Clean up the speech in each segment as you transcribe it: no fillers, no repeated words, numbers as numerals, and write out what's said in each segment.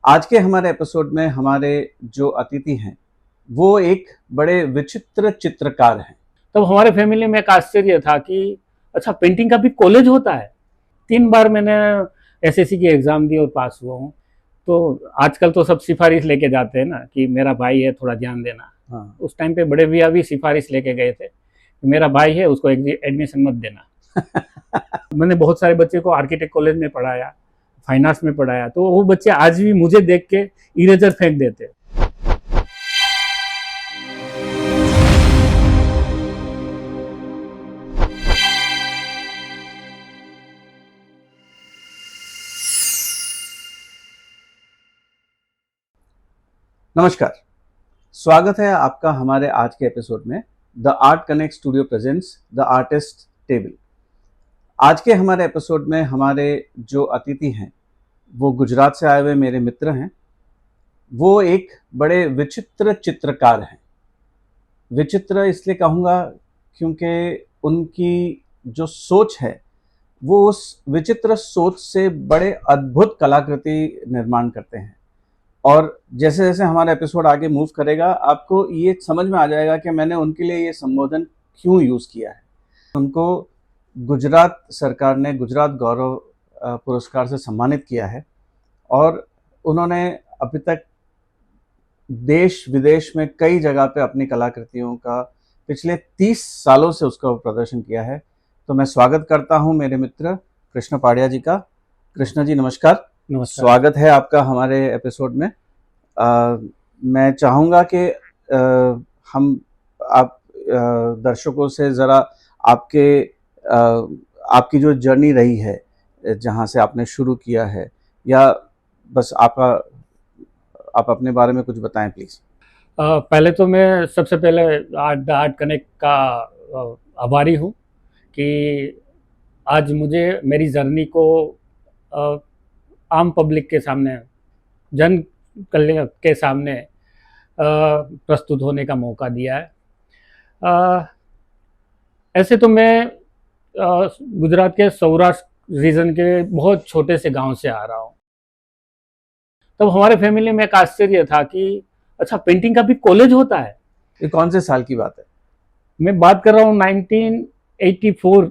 आज के हमारे एपिसोड में हमारे जो अतिथि हैं वो एक बड़े विचित्र चित्रकार हैं। तब हमारे फैमिली में एक आश्चर्य था कि अच्छा पेंटिंग का भी कॉलेज होता है। 3 बार मैंने एसएससी की एग्ज़ाम दी और पास हुआ हूँ। तो आजकल तो सब सिफारिश लेके जाते हैं ना कि मेरा भाई है, थोड़ा ध्यान देना। हाँ। उस टाइम पे बड़े भैया भी सिफारिश लेके गए थे कि मेरा भाई है, उसको एडमिशन मत देना। मैंने बहुत सारे बच्चे को आर्किटेक्ट कॉलेज में पढ़ाया, फाइन आर्ट्स में पढ़ाया, तो वो बच्चे आज भी मुझे देख के इरेजर फेंक देते। नमस्कार, स्वागत है आपका हमारे आज के एपिसोड में। The art connect studio presents the artist table. आज के हमारे एपिसोड में हमारे जो अतिथि हैं वो गुजरात से आए हुए मेरे मित्र हैं। वो एक बड़े विचित्र चित्रकार हैं। विचित्र इसलिए कहूँगा क्योंकि उनकी जो सोच है वो उस विचित्र सोच से बड़े अद्भुत कलाकृति निर्माण करते हैं। और जैसे जैसे हमारा एपिसोड आगे मूव करेगा आपको ये समझ में आ जाएगा कि मैंने उनके लिए ये संबोधन क्यों यूज़ किया है। उनको गुजरात सरकार ने गुजरात गौरव पुरस्कार से सम्मानित किया है और उन्होंने अभी तक देश विदेश में कई जगह पे अपनी कलाकृतियों का पिछले 30 सालों से उसका प्रदर्शन किया है। तो मैं स्वागत करता हूँ मेरे मित्र कृष्ण पाड़िया जी का। कृष्ण जी नमस्कार। नमस्कार। स्वागत है आपका हमारे एपिसोड में। मैं चाहूँगा कि हम आप दर्शकों से ज़रा आपकी जो जर्नी रही है, जहाँ से आपने शुरू किया है, या बस आप अपने बारे में कुछ बताएं प्लीज़। पहले तो मैं सबसे पहले आर्ट कनेक्ट का आभारी हूँ कि आज मुझे मेरी जर्नी को आम पब्लिक के सामने, जन कल्याण के सामने प्रस्तुत होने का मौका दिया है। ऐसे तो मैं गुजरात के सौराष्ट्र रीजन के बहुत छोटे से गांव से आ रहा हूँ। तब हमारे फैमिली में एक आश्चर्य था कि अच्छा पेंटिंग का भी कॉलेज होता है। ये कौन से साल की बात है? मैं बात कर रहा हूँ 1984,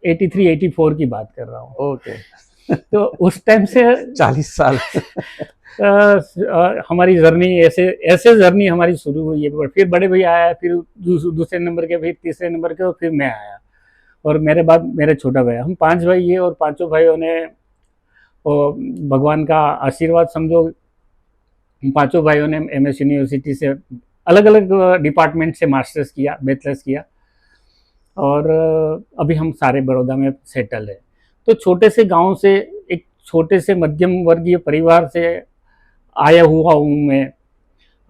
83-84 की बात कर रहा हूँ। ओके। तो उस टाइम से 40 साल हमारी जर्नी ऐसे जर्नी हमारी शुरू हुई है। फिर बड़े भैया आया, फिर दूसरे नंबर के, फिर तीसरे नंबर के, और फिर मैं आया, और मेरे बाद मेरे छोटा भाई। हम 5 भाई हैं और पांचों भाइयों ने भगवान का आशीर्वाद समझो, पांचों भाइयों ने एमएस यूनिवर्सिटी से अलग अलग डिपार्टमेंट से मास्टर्स किया, बैचलर्स किया, और अभी हम सारे बड़ौदा में सेटल है। तो छोटे से गांव से, एक छोटे से मध्यम वर्गीय परिवार से आया हुआ हूँ मैं।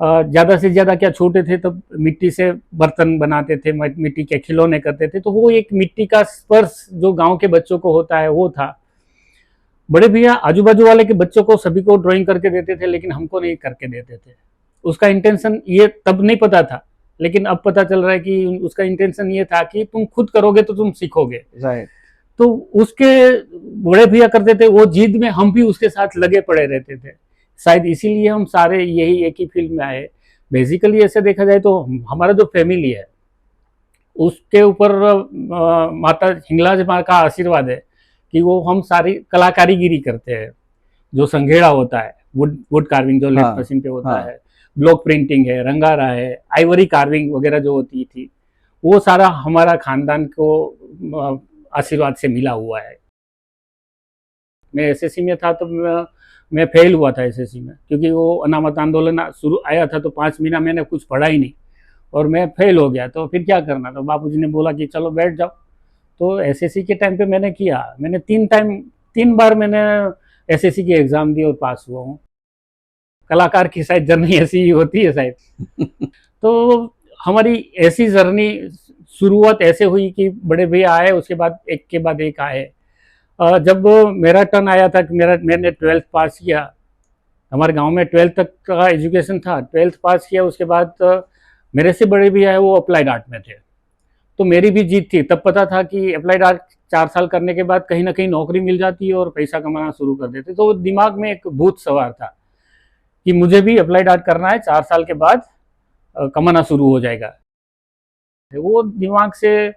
ज़्यादा से ज़्यादा क्या, छोटे थे तब मिट्टी से बर्तन बनाते थे, मिट्टी के खिलौने करते थे। तो वो एक मिट्टी का स्पर्श जो गांव के बच्चों को होता है वो था। बड़े भैया आजू बाजू वाले के बच्चों को सभी को ड्राइंग करके देते थे, लेकिन हमको नहीं करके देते थे। उसका इंटेंशन ये तब नहीं पता था, लेकिन अब पता चल रहा है कि उसका इंटेंशन ये था कि तुम खुद करोगे तो तुम सीखोगे। राइट। तो उसके बड़े भैया करते थे, वो जिद में हम भी उसके साथ लगे पड़े रहते थे। शायद इसीलिए हम सारे यही एक ही फील्ड में आए। बेसिकली ऐसे देखा जाए तो हमारा जो फैमिली है उसके ऊपर माता हिंगलाज माँ का आशीर्वाद है कि वो हम सारी कलाकारीगिरी करते हैं। जो संघेड़ा होता है, वुड कार्विंग जो लेथ मशीन पे होता है, ब्लॉक प्रिंटिंग है, रंगारा है, आइवरी कार्विंग वगैरह जो होती थी, वो सारा हमारा खानदान को आशीर्वाद से मिला हुआ है। मैं एसएससी में था तो मैं फेल हुआ था एसएससी में, क्योंकि वो अनामत आंदोलन शुरू आया था तो 5 महीना मैंने कुछ पढ़ा ही नहीं और मैं फेल हो गया। तो फिर क्या करना, तो बापूजी ने बोला कि चलो बैठ जाओ। तो एसएससी के टाइम पे मैंने किया, मैंने 3 बार मैंने एसएससी की एग्ज़ाम दी और पास हुआ हूँ। कलाकार की शायद जर्नी ऐसी ही होती है शायद। तो हमारी ऐसी जर्नी शुरुआत ऐसे हुई कि बड़े भैया आए, उसके बाद एक के बाद एक आए। जब मेरा टर्न आया था कि मैंने 12th पास किया, हमारे गांव में 12th तक का एजुकेशन था। 12th पास किया, उसके बाद मेरे से बड़े भैया है वो अप्लाइड आर्ट में थे, तो मेरी भी जीत थी। तब पता था कि अप्लाइड आर्ट 4 साल करने के बाद कहीं ना कहीं नौकरी मिल जाती है और पैसा कमाना शुरू कर देते। तो दिमाग में एक भूत सवार था कि मुझे भी अप्लाइड आर्ट करना है, 4 साल के बाद कमाना शुरू हो जाएगा। वो दिमाग से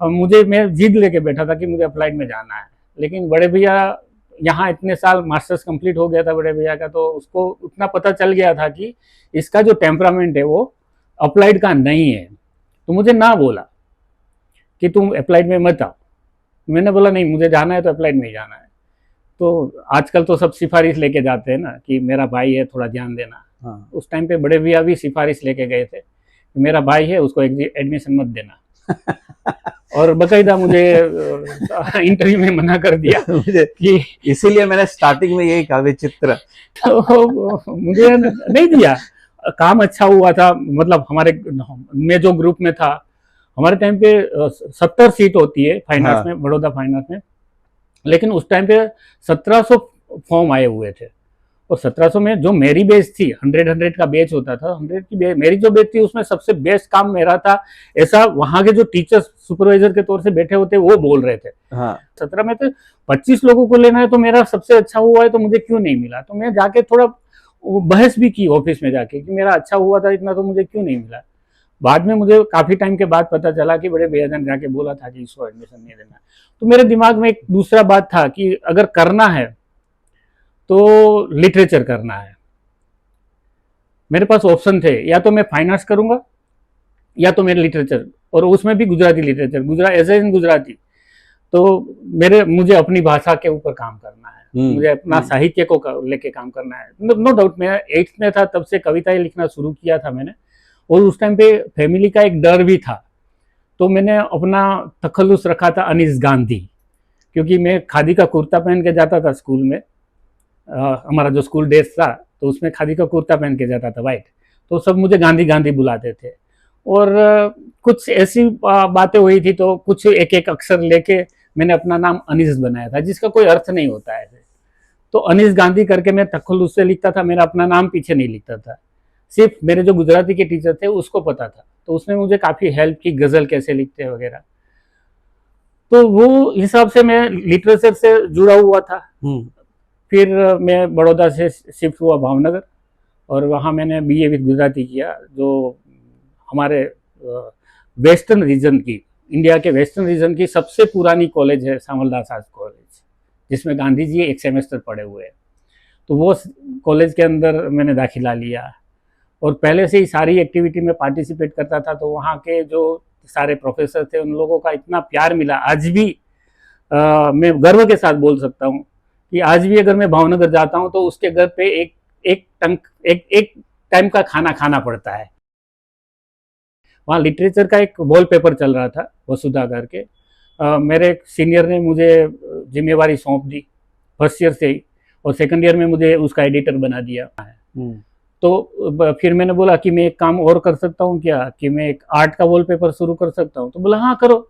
मैं जिद लेके बैठा था कि मुझे अप्लाइड में जाना है। लेकिन बड़े भैया, यहाँ इतने साल मास्टर्स कंप्लीट हो गया था बड़े भैया का, तो उसको उतना पता चल गया था कि इसका जो टेम्परामेंट है वो अप्लाइड का नहीं है। तो मुझे ना बोला कि तुम अप्लाइड में मत आओ। मैंने बोला नहीं, मुझे जाना है तो अप्लाइड में ही जाना है। तो आजकल तो सब सिफारिश लेके जाते हैं ना कि मेरा भाई है, थोड़ा ध्यान देना। हाँ। उस टाइम पे बड़े भैया भी सिफारिश लेके गए थे, मेरा भाई है, उसको एडमिशन मत देना। और बकायदा मुझे इंटरव्यू में मना कर दिया कि इसीलिए मैंने स्टार्टिंग में यही कहा विचित्र। तो मुझे नहीं दिया। काम अच्छा हुआ था, मतलब मैं जो ग्रुप में था, हमारे टाइम पे 70 सीट होती है फाइन आर्ट्स में, बड़ौदा फाइन आर्ट्स में। लेकिन उस टाइम पे 1700 फॉर्म आए हुए थे, और 1700 में जो मेरी बैच थी, 100 का बैच होता था, 100 की मेरी जो बैच थी उसमें सबसे बेस्ट काम मेरा था, ऐसा वहां के जो टीचर्स सुपरवाइजर के तौर से बैठे होते वो बोल रहे थे। 17 में तो 25 लोगों को लेना है, तो मेरा सबसे अच्छा हुआ है, तो मुझे क्यों नहीं मिला। तो मैं जाके थोड़ा बहस भी की ऑफिस में जाके कि मेरा अच्छा हुआ था इतना, तो मुझे क्यों नहीं मिला। बाद में मुझे काफी टाइम के बाद पता चला कि बड़े भैया ने जाके बोला था कि इसको एडमिशन नहीं देना। तो मेरे दिमाग में एक दूसरा बात था कि अगर करना है तो लिटरेचर करना है। मेरे पास ऑप्शन थे, या तो मैं फाइन आर्ट्स करूंगा या तो मैं लिटरेचर, और उसमें भी Gujarati literature, as in Gujarati. तो मुझे अपनी भाषा के ऊपर काम करना है, मुझे अपना साहित्य को लेके काम करना है। नो डाउट, मैं 8th में था तब से कविताएं लिखना शुरू किया था मैंने, और उस टाइम पे फैमिली का एक डर भी था। तो मैंने अपना तखल्लुस रखा था अनीस गांधी, क्योंकि मैं खादी का कुर्ता पहन के जाता था स्कूल में। हमारा जो स्कूल ड्रेस था तो उसमें खादी का कुर्ता पहन के जाता था वाइट, तो सब मुझे गांधी गांधी बुलाते थे। और कुछ ऐसी बातें हुई थी, तो कुछ एक एक अक्षर लेके मैंने अपना नाम अनीस बनाया था, जिसका कोई अर्थ नहीं होता है। तो अनीस गांधी करके मैं तखल्लुस से लिखता था, मेरा अपना नाम पीछे नहीं लिखता था। सिर्फ मेरे जो गुजराती के टीचर थे उसको पता था, तो उसने मुझे काफी हेल्प की, गजल कैसे लिखते हैं वगैरह। तो वो हिसाब से मैं लिटरेचर से जुड़ा हुआ था। फिर मैं बड़ौदा से शिफ्ट हुआ भावनगर, और वहाँ मैंने बीए विद गुजराती किया, जो हमारे वेस्टर्न रीजन की, इंडिया के वेस्टर्न रीजन की सबसे पुरानी कॉलेज है सामलदास आर्ट्स कॉलेज, जिसमें गांधी जी एक सेमेस्टर पढ़े हुए हैं। तो वो कॉलेज के अंदर मैंने दाखिला लिया, और पहले से ही सारी एक्टिविटी में पार्टिसिपेट करता था। तो वहाँ के जो सारे प्रोफेसर थे उन लोगों का इतना प्यार मिला। आज भी मैं गर्व के साथ बोल सकता हूँ कि आज भी अगर मैं भावनगर जाता हूँ तो उसके घर पे एक टाइम का खाना खाना पड़ता है। वहाँ लिटरेचर का एक वॉलपेपर चल रहा था वसुधा करके। मेरे एक सीनियर ने मुझे जिम्मेवारी सौंप दी फर्स्ट ईयर से ही, और सेकंड ईयर में मुझे उसका एडिटर बना दिया है। तो फिर मैंने बोला कि मैं एक काम और कर सकता हूँ क्या, कि मैं एक आर्ट का वॉलपेपर शुरू कर सकता हूँ। तो बोला हाँ करो,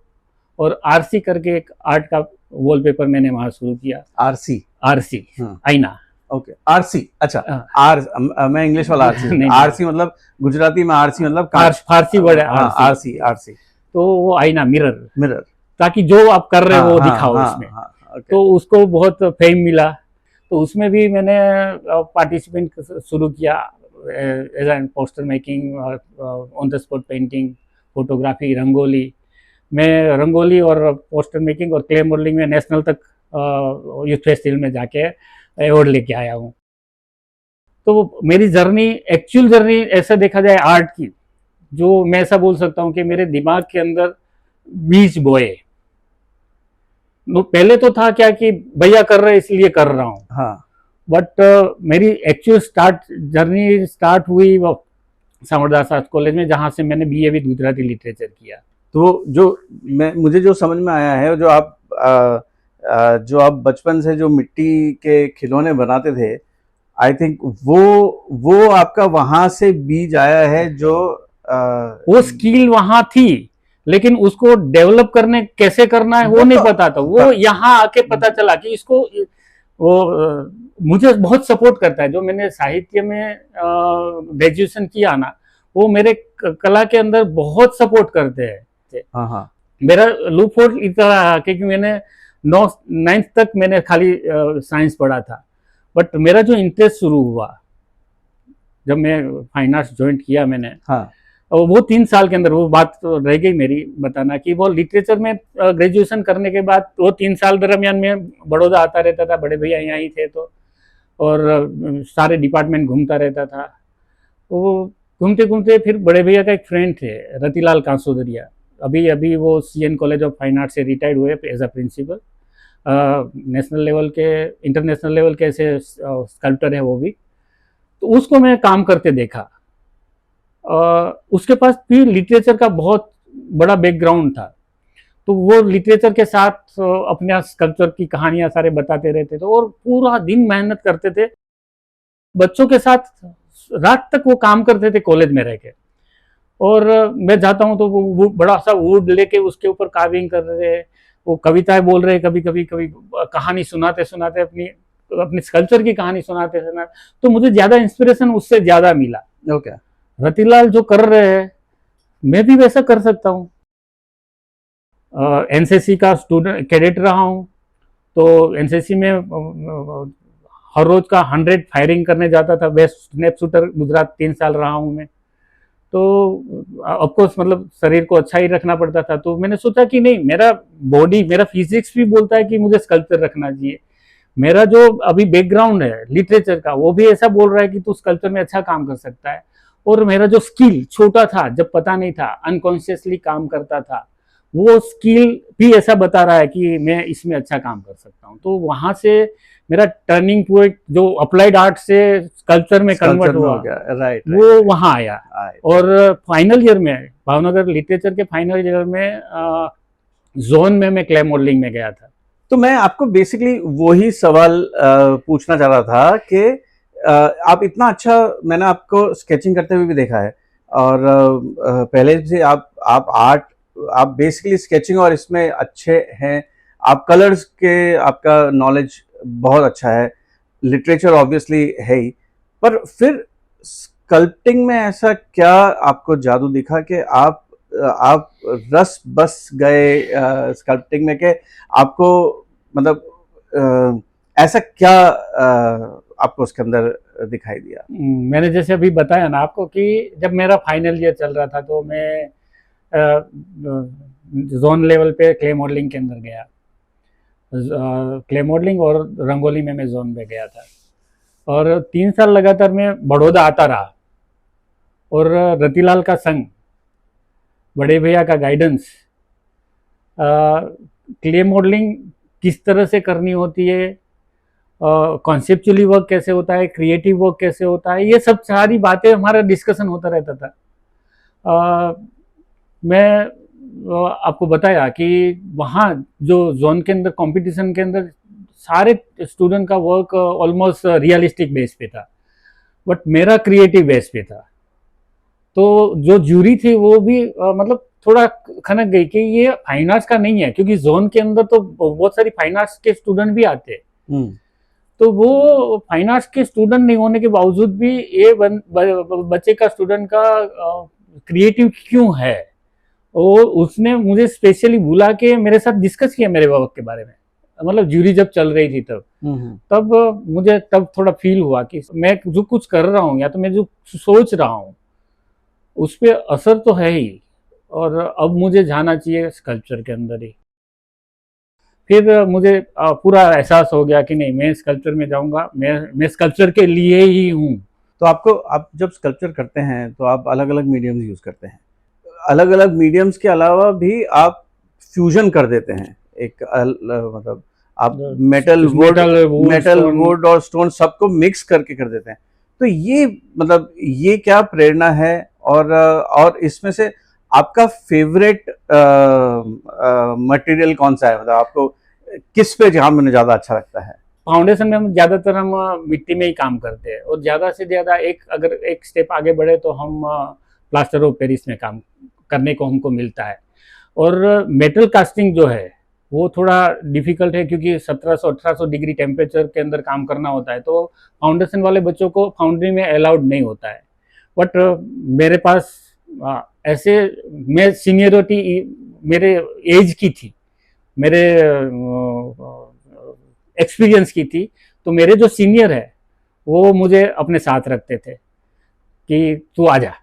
और आरसी करके एक आर्ट का वॉलपेपर मैंने वहां शुरू किया। आरसी आईना। ओके, आरसी, अच्छा। मैं इंग्लिश वाला आरसी, आरसी मतलब गुजराती में आरसी मतलब फारसी वर्ड है आरसी। तो वो आईना, मिरर, ताकि जो आप कर रहे हो वो दिखाओ उसमें। तो उसको बहुत फेम मिला, तो उसमें भी मैंने पार्टिसिपेट शुरू किया, as an poster making, on the spot painting, photography, rangoli. मैं रंगोली और पोस्टर मेकिंग और क्ले मॉडलिंग में नेशनल तक यूथ फेस्टिवल में जाके अवार्ड लेके आया हूँ। तो मेरी जर्नी, एक्चुअल जर्नी ऐसा देखा जाए आर्ट की, जो मैं ऐसा बोल सकता हूँ कि मेरे दिमाग के अंदर बीज बोए। पहले तो था क्या कि भैया कर रहे इसलिए कर रहा हूँ, हाँ। बट मेरी एक्चुअल जर्नी स्टार्ट हुई सामरदास आर्ट्स कॉलेज में, जहाँ से मैंने बीए विद गुजराती लिटरेचर किया। तो मुझे जो समझ में आया है, जो आप बचपन से जो मिट्टी के खिलौने बनाते थे, आई थिंक वो आपका वहां से बीज आया है, जो वो स्किल वहां थी, लेकिन उसको डेवलप करने कैसे करना है वो नहीं पता था। वो यहाँ आके पता चला कि इसको वो मुझे बहुत सपोर्ट करता है। जो मैंने साहित्य में ग्रेजुएशन किया ना, वो मेरे कला के अंदर बहुत सपोर्ट करते हैं। हाँ। मेरा लूप होल इतना रहा क्योंकि मैंने 9th तक मैंने खाली साइंस पढ़ा था, बट मेरा जो इंटरेस्ट शुरू हुआ जब मैं फाइन आर्ट्स ज्वाइन किया मैंने, हाँ और वो 3 साल के अंदर वो बात तो रह गई मेरी बताना कि वो लिटरेचर में ग्रेजुएशन करने के बाद वो 3 साल दरमियान में बड़ौदा आता रहता था, बड़े भैया यहाँ ही थे तो, और सारे डिपार्टमेंट घूमता रहता था। वो घूमते घूमते फिर बड़े भैया का एक फ्रेंड थे रतिलाल कांसोदरिया, अभी अभी वो CN college of fine art से रिटायर्ड हुए as a principal, national level के इंटरनेशनल लेवल के ऐसे स्कल्प्टर है वो भी। तो उसको मैं काम करते देखा, उसके पास भी लिटरेचर का बहुत बड़ा बैकग्राउंड था, तो वो लिटरेचर के साथ अपने स्कल्पचर की कहानियां सारे बताते रहते थे और पूरा दिन मेहनत करते थे, बच्चों के साथ रात तक वो काम करते थे कॉलेज में रह के। और मैं जाता हूँ तो वो बड़ा सा वुड लेके उसके ऊपर कार्विंग कर रहे, वो कविताएं बोल रहे, कभी कभी कभी कहानी सुनाते सुनाते अपनी अपने स्कल्पचर की कहानी सुनाते सुनाते, तो मुझे ज्यादा इंस्पिरेशन उससे ज्यादा मिला। ओके रतिलाल जो कर रहे हैं मैं भी वैसा कर सकता हूँ। NCC का स्टूडेंट कैडेट रहा हूँ, तो NCC में हर रोज का 100 फायरिंग करने जाता था, बेस्ट स्नैप शूटर गुजरात 3 साल रहा हूँ मैं। तो ऑफकोर्स मतलब शरीर को अच्छा ही रखना पड़ता था, तो मैंने सोचा कि नहीं, मेरा बॉडी मेरा फिजिक्स भी बोलता है कि मुझे स्कल्पचर रखना चाहिए। मेरा जो अभी बैकग्राउंड है लिटरेचर का वो भी ऐसा बोल रहा है कि तू स्कल्पचर में अच्छा काम कर सकता है, और मेरा जो स्किल छोटा था जब पता नहीं था अनकॉन्शियसली काम करता था, वो स्किल भी ऐसा बता रहा है कि मैं इसमें अच्छा काम कर सकता हूँ। तो वहां से मेरा टर्निंग पॉइंट जो अप्लाइड आर्ट से स्कल्पचर में कन्वर्ट हुआ, राइट वो वहां आया। और फाइनल ईयर में भावनगर लिटरेचर के फाइनल ईयर में जोन में मैं क्ले मॉडलिंग में गया था। तो मैं आपको बेसिकली वही सवाल पूछना चाह रहा था कि आप इतना अच्छा, मैंने आपको स्केचिंग करते हुए भी देखा है, और पहले से आप आर्ट, आप बेसिकली स्केचिंग और इसमें अच्छे हैं, आप कलर्स के आपका नॉलेज बहुत अच्छा है, लिटरेचर ऑब्वियसली है ही, पर फिर स्कल्पटिंग में ऐसा क्या आपको जादू दिखा कि आप रस बस गए स्कल्पटिंग में, कि आपको मतलब ऐसा क्या आपको उसके अंदर दिखाई दिया? मैंने जैसे अभी बताया ना आपको कि जब मेरा फाइनल ईयर चल रहा था तो मैं जोन लेवल पे क्ले मॉडलिंग के अंदर गया, क्ले मॉडलिंग और रंगोली में मैं जोन में गया था, और 3 साल लगातार मैं बड़ौदा आता रहा, और रतिलाल का संग, बड़े भैया का गाइडेंस, क्ले मॉडलिंग किस तरह से करनी होती है, कॉन्सेप्चुअली वर्क कैसे होता है, क्रिएटिव वर्क कैसे होता है, ये सब सारी बातें हमारा डिस्कशन होता रहता था। मैं आपको बताया कि वहाँ जो जोन के अंदर कंपटीशन के अंदर सारे स्टूडेंट का वर्क ऑलमोस्ट रियलिस्टिक बेस पे था, बट मेरा क्रिएटिव बेस पे था। तो जो जूरी थी वो भी मतलब थोड़ा खनक गई कि ये फाइन आर्ट्स का नहीं है, क्योंकि जोन के अंदर तो बहुत सारी फाइन आर्ट्स के स्टूडेंट भी आते हैं, तो वो फाइन आर्ट्स के स्टूडेंट नहीं होने के बावजूद भी ये बच्चे का स्टूडेंट का क्रिएटिव क्यों है, और उसने मुझे स्पेशली बुला के मेरे साथ डिस्कस किया मेरे वर्क के बारे में, मतलब जूरी जब चल रही थी तब मुझे तब थोड़ा फील हुआ कि मैं जो कुछ कर रहा हूँ या तो मैं जो सोच रहा हूँ उस पर असर तो है ही, और अब मुझे जाना चाहिए स्कल्पचर के अंदर ही। फिर मुझे पूरा एहसास हो गया कि नहीं, मैं स्कल्पचर में जाऊंगा, मैं स्कल्पचर के लिए ही हूँ। तो आप जब स्कल्पचर करते हैं तो आप अलग अलग मीडियम्स यूज करते हैं, अलग अलग मीडियम्स के अलावा भी आप फ्यूजन कर देते हैं, एक मतलब आप मेटल वुड और स्टोन सबको मिक्स करके कर देते हैं। तो ये मतलब ये क्या प्रेरणा है, और इसमें से आपका फेवरेट मटेरियल कौन सा है, मतलब आपको किस पे जहाँ में ज्यादा अच्छा लगता है? फाउंडेशन में हम ज्यादातर हम मिट्टी में ही काम करते हैं, और ज्यादा से ज्यादा अगर एक स्टेप आगे बढ़े तो हम प्लास्टर ऑफ पेरिस में काम करने को हमको मिलता है। और मेटल कास्टिंग जो है वो थोड़ा डिफिकल्ट है, क्योंकि 1700-1800 डिग्री टेम्परेचर के अंदर काम करना होता है, तो फाउंडेशन वाले बच्चों को फाउंड्री में अलाउड नहीं होता है। बट मेरे पास ऐसे मैं सीनियरिटी मेरे एज की थी, मेरे एक्सपीरियंस की थी। तो मेरे जो सीनियर है वो मुझे अपने साथ रखते थे कि तू आ जा।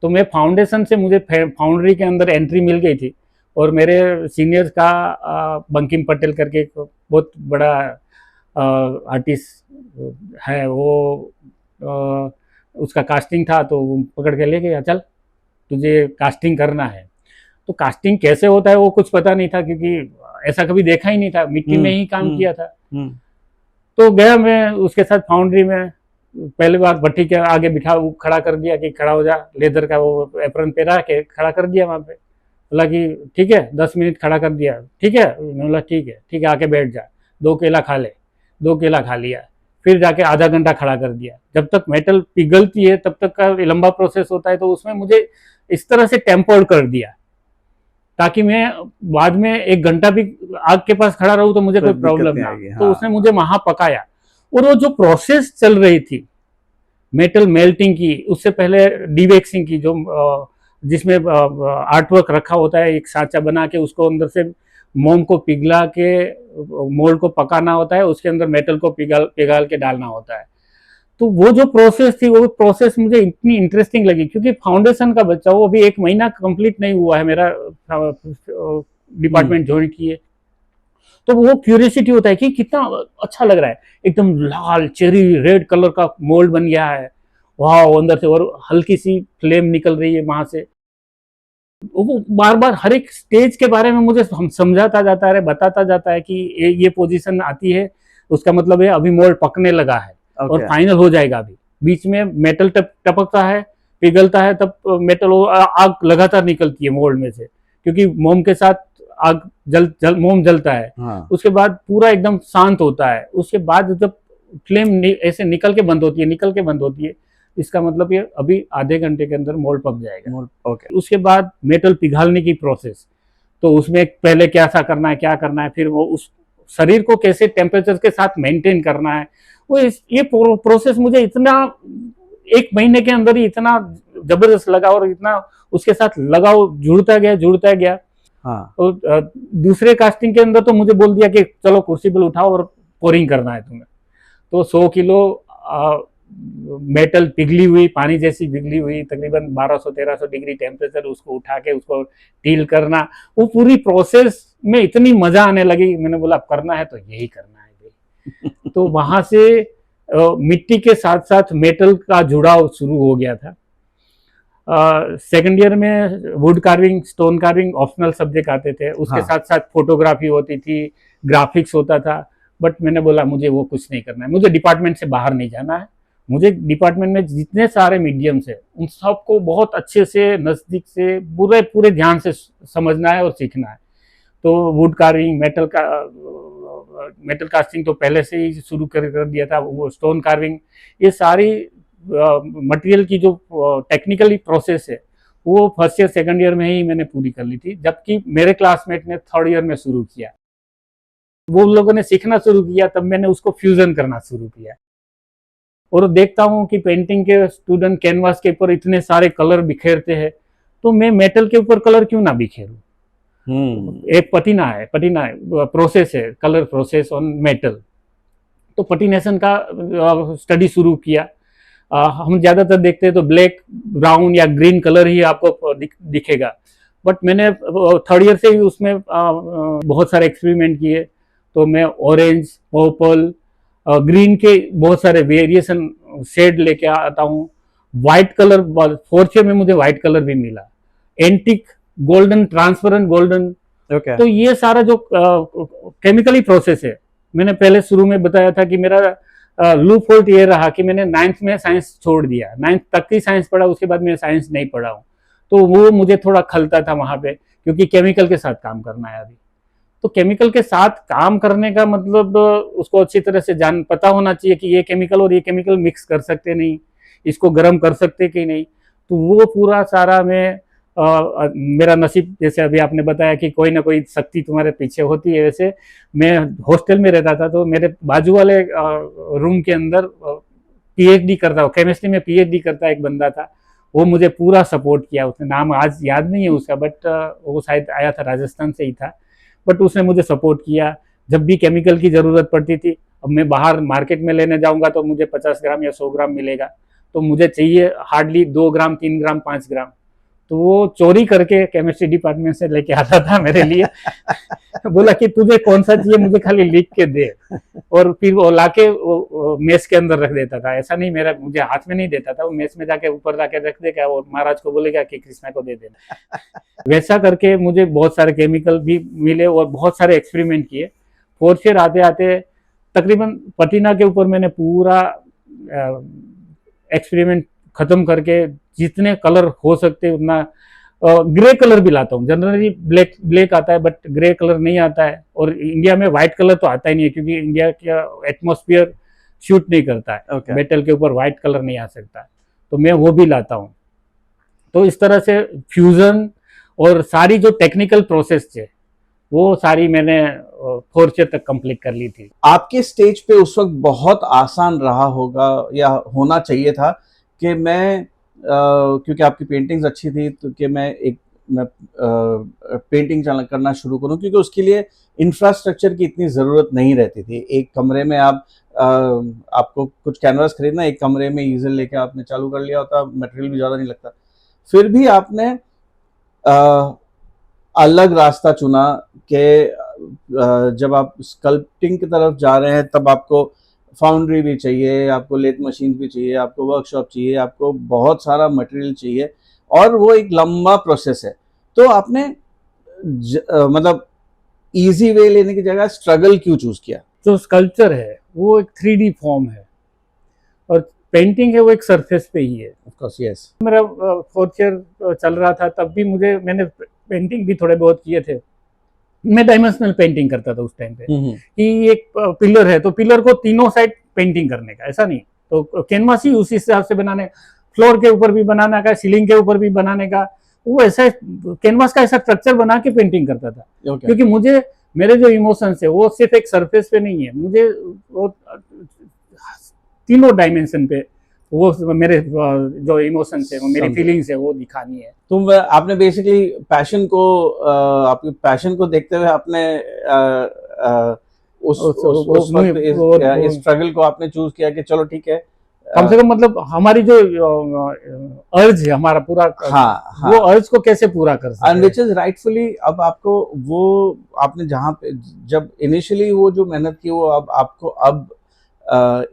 तो मैं फाउंडेशन से, मुझे फाउंड्री के अंदर एंट्री मिल गई थी। और मेरे सीनियर्स का बंकिम पटेल करके एक बहुत बड़ा आर्टिस्ट है, वो उसका कास्टिंग था, तो वो पकड़ के ले गया, चल तुझे कास्टिंग करना है। तो कास्टिंग कैसे होता है वो कुछ पता नहीं था, क्योंकि ऐसा कभी देखा ही नहीं था, मिट्टी में ही काम किया था। तो गया मैं उसके साथ फाउंड्री में, पहली बार भट्टी के आगे खड़ा कर दिया कि खड़ा हो जा, लेदर का वो एप्रन पहना के खड़ा कर दिया वहां पे। बोला कि ठीक है, 10 मिनट खड़ा कर दिया, ठीक है। मैंने बोला ठीक है आके बैठ जा, 2 केला खा ले। 2 केला खा लिया, फिर जाके आधा घंटा खड़ा कर दिया। जब तक मेटल पिघलती है तब तक का लंबा प्रोसेस होता है। तो उसमें मुझे इस तरह से टेम्पर्ड कर दिया ताकि मैं बाद में 1 घंटा भी आग के पास खड़ा रहूं तो मुझे कोई प्रॉब्लम ना। तो उसने मुझे वहां पकाया। और वो जो प्रोसेस चल रही थी मेटल मेल्टिंग की, उससे पहले डीवैक्सिंग की, जो जिसमें आर्टवर्क रखा होता है, एक साँचा बना के उसको अंदर से मोम को पिघला के मोल्ड को पकाना होता है, उसके अंदर मेटल को पिघाल के डालना होता है। तो वो जो प्रोसेस थी, वो प्रोसेस मुझे इतनी इंटरेस्टिंग लगी, क्योंकि फाउंडेशन का बच्चा, वो अभी 1 महीना कंप्लीट नहीं हुआ है मेरा डिपार्टमेंट ज्वाइन किए। तो वो क्यूरियोसिटी होता है कि कितना अच्छा लग रहा है, एकदम लाल चेरी रेड कलर का मोल्ड बन गया है, वाह अंदर से, और हल्की सी फ्लेम निकल रही है वहां से। वो बार बार हर एक स्टेज के बारे में मुझे समझाता जाता है, बताता जाता है कि ये पोजीशन आती है, उसका मतलब है अभी मोल्ड पकने लगा है और फाइनल हो जाएगा। अभी बीच में मेटल टपकता है, पिघलता है, तब मेटल आग लगातार निकलती है मोल्ड में से, क्योंकि मोम के साथ आग मोम जलता है। हाँ। उसके बाद पूरा एकदम शांत होता है। उसके बाद जब फ्लेम ऐसे निकल के बंद होती है, इसका मतलब ये अभी आधे घंटे के अंदर मोल्ड पक जाएगा। उसके बाद मेटल पिघालने की प्रोसेस, तो उसमें पहले क्या करना है, फिर वो उस शरीर को कैसे टेम्परेचर के साथ मेंटेन करना है, ये प्रोसेस मुझे इतना 1 महीने के अंदर ही इतना जबरदस्त लगा, और इतना उसके साथ लगाव जुड़ता गया। हाँ। तो दूसरे कास्टिंग के अंदर तो मुझे बोल दिया कि चलो क्रूसिबल उठाओ और पोरिंग करना है तुम्हें। तो 100 किलो मेटल पिघली हुई, पानी जैसी पिघली हुई, तकरीबन 1200-1300 डिग्री टेम्परेचर, उसको उठा के उसको डील करना, वो पूरी प्रोसेस में इतनी मजा आने लगी। मैंने बोला अब करना है तो यही करना है भाई। तो वहां से मिट्टी के साथ साथ मेटल का जुड़ाव शुरू हो गया था। सेकेंड ईयर में wood carving, stone carving optional subject आते थे, उसके साथ साथ फोटोग्राफी होती थी, ग्राफिक्स होता था। बट मैंने बोला मुझे वो कुछ नहीं करना है, मुझे डिपार्टमेंट से बाहर नहीं जाना है। मुझे डिपार्टमेंट में जितने सारे मीडियम्स है उन सबको बहुत अच्छे से, नज़दीक से, पूरे ध्यान से समझना है और सीखना है। तो वुड कार्विंग, मेटल कास्टिंग तो पहले से ही शुरू कर दिया था, वो स्टोन कार्विंग, ये सारी मटेरियल की जो टेक्निकली प्रोसेस है वो फर्स्ट ईयर सेकंड ईयर में ही मैंने पूरी कर ली थी, जबकि मेरे क्लासमेट ने थर्ड ईयर में शुरू किया। वो लोगों ने सीखना शुरू किया, तब मैंने उसको फ्यूजन करना शुरू किया। और देखता हूँ कि पेंटिंग के स्टूडेंट कैनवास के ऊपर इतने सारे कलर बिखेरते हैं, तो मैं मेटल के ऊपर कलर क्यों ना बिखेरूं। एक पटीना है प्रोसेस है, कलर प्रोसेस ऑन मेटल। तो पटीनेशन का स्टडी शुरू किया। हम ज्यादातर देखते हैं तो ब्लैक, ब्राउन या ग्रीन कलर ही आपको दिखेगा, बट मैंने थर्ड ईयर से ही उसमें बहुत सारे एक्सपेरिमेंट किए। तो मैं ऑरेंज, पर्पल, ग्रीन के बहुत सारे वेरिएशन शेड लेके आता हूँ। व्हाइट कलर, फोर्थ ईयर में मुझे व्हाइट कलर भी मिला, एंटिक गोल्डन, ट्रांसपेरेंट गोल्डन। तो ये सारा जो केमिकली प्रोसेस है, मैंने पहले शुरू में बताया था कि मेरा लूप होल्ट ये रहा कि मैंने 9th में साइंस छोड़ दिया, 9th तक ही साइंस पढ़ा, उसके बाद मैं साइंस नहीं पढ़ा हूँ। तो वो मुझे थोड़ा खलता था वहां पे, क्योंकि केमिकल के साथ काम करना है अभी। तो केमिकल के साथ काम करने का मतलब उसको अच्छी तरह से पता होना चाहिए कि ये केमिकल और ये केमिकल मिक्स कर सकते नहीं, इसको गर्म कर सकते कि नहीं। तो वो पूरा सारा मैं मेरा नसीब, जैसे अभी आपने बताया कि कोई ना कोई शक्ति तुम्हारे पीछे होती है, वैसे मैं हॉस्टल में रहता था, तो मेरे बाजू वाले रूम के अंदर पीएचडी करता, केमिस्ट्री में पीएचडी करता एक बंदा था। वो मुझे पूरा सपोर्ट किया। उसने नाम आज याद नहीं है उसका, बट वो शायद आया था राजस्थान से ही था, बट उसने मुझे सपोर्ट किया। जब भी केमिकल की ज़रूरत पड़ती थी, अब मैं बाहर मार्केट में लेने जाऊंगा तो मुझे 50 ग्राम या 100 ग्राम मिलेगा, तो मुझे चाहिए हार्डली 2 ग्राम 3 ग्राम 5 ग्राम, तो वो चोरी करके केमिस्ट्री डिपार्टमेंट से लेके आता था मेरे लिए। बोला कि तुझे कौन सा चाहिए मुझे खाली लिख के दे, और फिर वो लाके वो मेस के अंदर रख देता था। ऐसा नहीं मेरा मुझे हाथ में नहीं देता था, वो मेस में जाके ऊपर जाके रख देगा और महाराज को बोलेगा कि कृष्णा को दे देना। वैसा करके मुझे बहुत सारे केमिकल भी मिले और बहुत सारे एक्सपेरिमेंट किए। फोर्थ ईयर आते आते तकरीबन पटीना के ऊपर मैंने पूरा एक्सपेरिमेंट खत्म करके जितने कलर हो सकते उतना, ग्रे कलर भी लाता हूँ। जनरली ब्लैक ब्लैक आता है, बट ग्रे कलर नहीं आता है, और इंडिया में व्हाइट कलर तो आता ही नहीं है क्योंकि इंडिया का एटमॉस्फेयर शूट नहीं करता है। Okay. मेटल के ऊपर व्हाइट कलर नहीं आ सकता है, तो मैं वो भी लाता हूँ। तो इस तरह से फ्यूजन और सारी जो टेक्निकल प्रोसेस थे वो सारी मैंने फोर्थ ईयर तक कंप्लीट कर ली थी। आपके स्टेज पे उस वक्त बहुत आसान रहा होगा या होना चाहिए था कि मैं क्योंकि आपकी पेंटिंग्स अच्छी थी तो कि मैं पेंटिंग करना शुरू करूं, क्योंकि उसके लिए इंफ्रास्ट्रक्चर की इतनी ज़रूरत नहीं रहती थी। एक कमरे में आपको कुछ कैनवास खरीदना, एक कमरे में ईजल लेके आपने चालू कर लिया होता, मटेरियल भी ज़्यादा नहीं लगता। फिर भी आपने अलग रास्ता चुना कि जब आप स्कल्पटिंग की तरफ जा रहे हैं तब आपको फाउंड्री भी चाहिए, आपको लेथ मशीन भी चाहिए, आपको वर्कशॉप चाहिए, आपको बहुत सारा मटेरियल चाहिए, और वो एक लंबा प्रोसेस है। तो आपने मतलब इजी वे लेने की जगह स्ट्रगल क्यों चूज किया? जो स्कल्पचर है वो एक 3D फॉर्म है और पेंटिंग है वो एक सरफेस पे ही है। Of course, yes. मेरा फोर्थ ईयर चल रहा था तब भी मैंने पेंटिंग भी थोड़े बहुत किए थे। मैं डायमेंशनल पेंटिंग करता था उस टाइम पे, कि एक पिलर है तो पिलर को तीनों साइड पेंटिंग करने का, ऐसा नहीं तो कैनवास ही उसी हिसाब से बनाने, फ्लोर के ऊपर भी बनाने का, सीलिंग के ऊपर भी बनाने का, वो ऐसा कैनवास का ऐसा स्ट्रक्चर बना के पेंटिंग करता था। Okay. क्योंकि मुझे मेरे जो इमोशंस है वो सिर्फ एक सरफेस पे नहीं है, मुझे वो तीनों डायमेंशन पे वो मेरे जो इमोशंस है, वो मेरी फीलिंग्स है, वो दिखानी है। तुम आपने बेसिकली आपके पैशन को देखते हुए आपने उस वक्त इस स्ट्रगल को आपने चूज किया कि चलो ठीक है, कम से कम मतलब हमारी जो अर्ज है हमारा पूरा, हाँ, वो अर्ज को कैसे पूरा कर सकते हैं, व्हिच इज राइटफुली। अब आपको वो आपने जहाँ पे जब इनिशियली वो जो मेहनत की वो अब आपको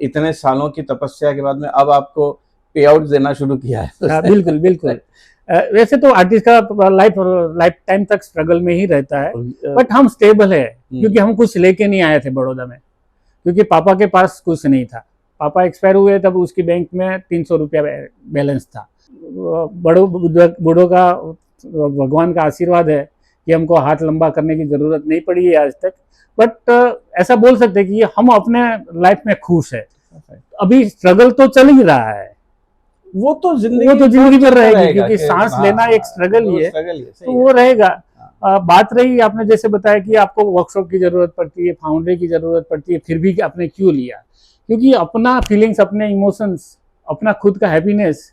इतने सालों की तपस्या के बाद में अब आपको पे आउट देना शुरू किया है। बिल्कुल बिल्कुल। वैसे तो आर्टिस्ट का लाइफ टाइम तक स्ट्रगल में ही रहता है, बट हम स्टेबल है क्योंकि हम कुछ लेके नहीं आए थे बड़ौदा में, क्योंकि पापा के पास कुछ नहीं था। पापा एक्सपायर हुए तब उसकी बैंक में 300 रुपया बैलेंस था। बूढ़ों का भगवान का आशीर्वाद है कि हमको हाथ लंबा करने की जरूरत नहीं पड़ी है आज तक, बट ऐसा बोल सकते हैं कि हम अपने लाइफ में खुश है। अभी स्ट्रगल तो चल ही रहा है, वो तो जिंदगी भर रहेगी, क्योंकि सांस लेना एक स्ट्रगल ही है, तो वो रहेगा। बात रही आपने जैसे बताया कि आपको वर्कशॉप की जरूरत पड़ती है, फाउंड्री की जरूरत पड़ती है, फिर भी आपने क्यों लिया? क्योंकि अपना फीलिंग्स, अपने इमोशंस, अपना खुद का हैप्पीनेस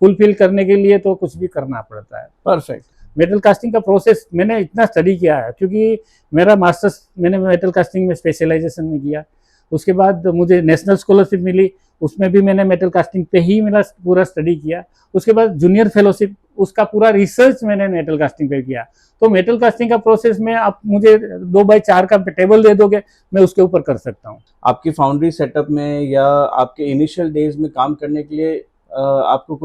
फुलफिल करने के लिए तो कुछ भी करना पड़ता है। परफेक्ट। मेटल कास्टिंग का प्रोसेस मैंने इतना स्टडी किया है, क्योंकि मेरा मास्टर्स मैंने मेटल कास्टिंग में स्पेशलाइजेशन में किया। उसके बाद मुझे नेशनल स्कॉलरशिप मिली, उसमें भी मैंने मेटल कास्टिंग पे ही मेरा पूरा स्टडी किया। उसके बाद जूनियर फेलोशिप, उसका पूरा रिसर्च मैंने मेटल कास्टिंग पे किया। तो मेटल कास्टिंग का प्रोसेस में आप मुझे 2x4 का टेबल दे दोगे, मैं उसके ऊपर कर सकता हूँ। आपकी फाउंड्री सेटअप में या आपके इनिशियल डेज में काम करने के लिए आपको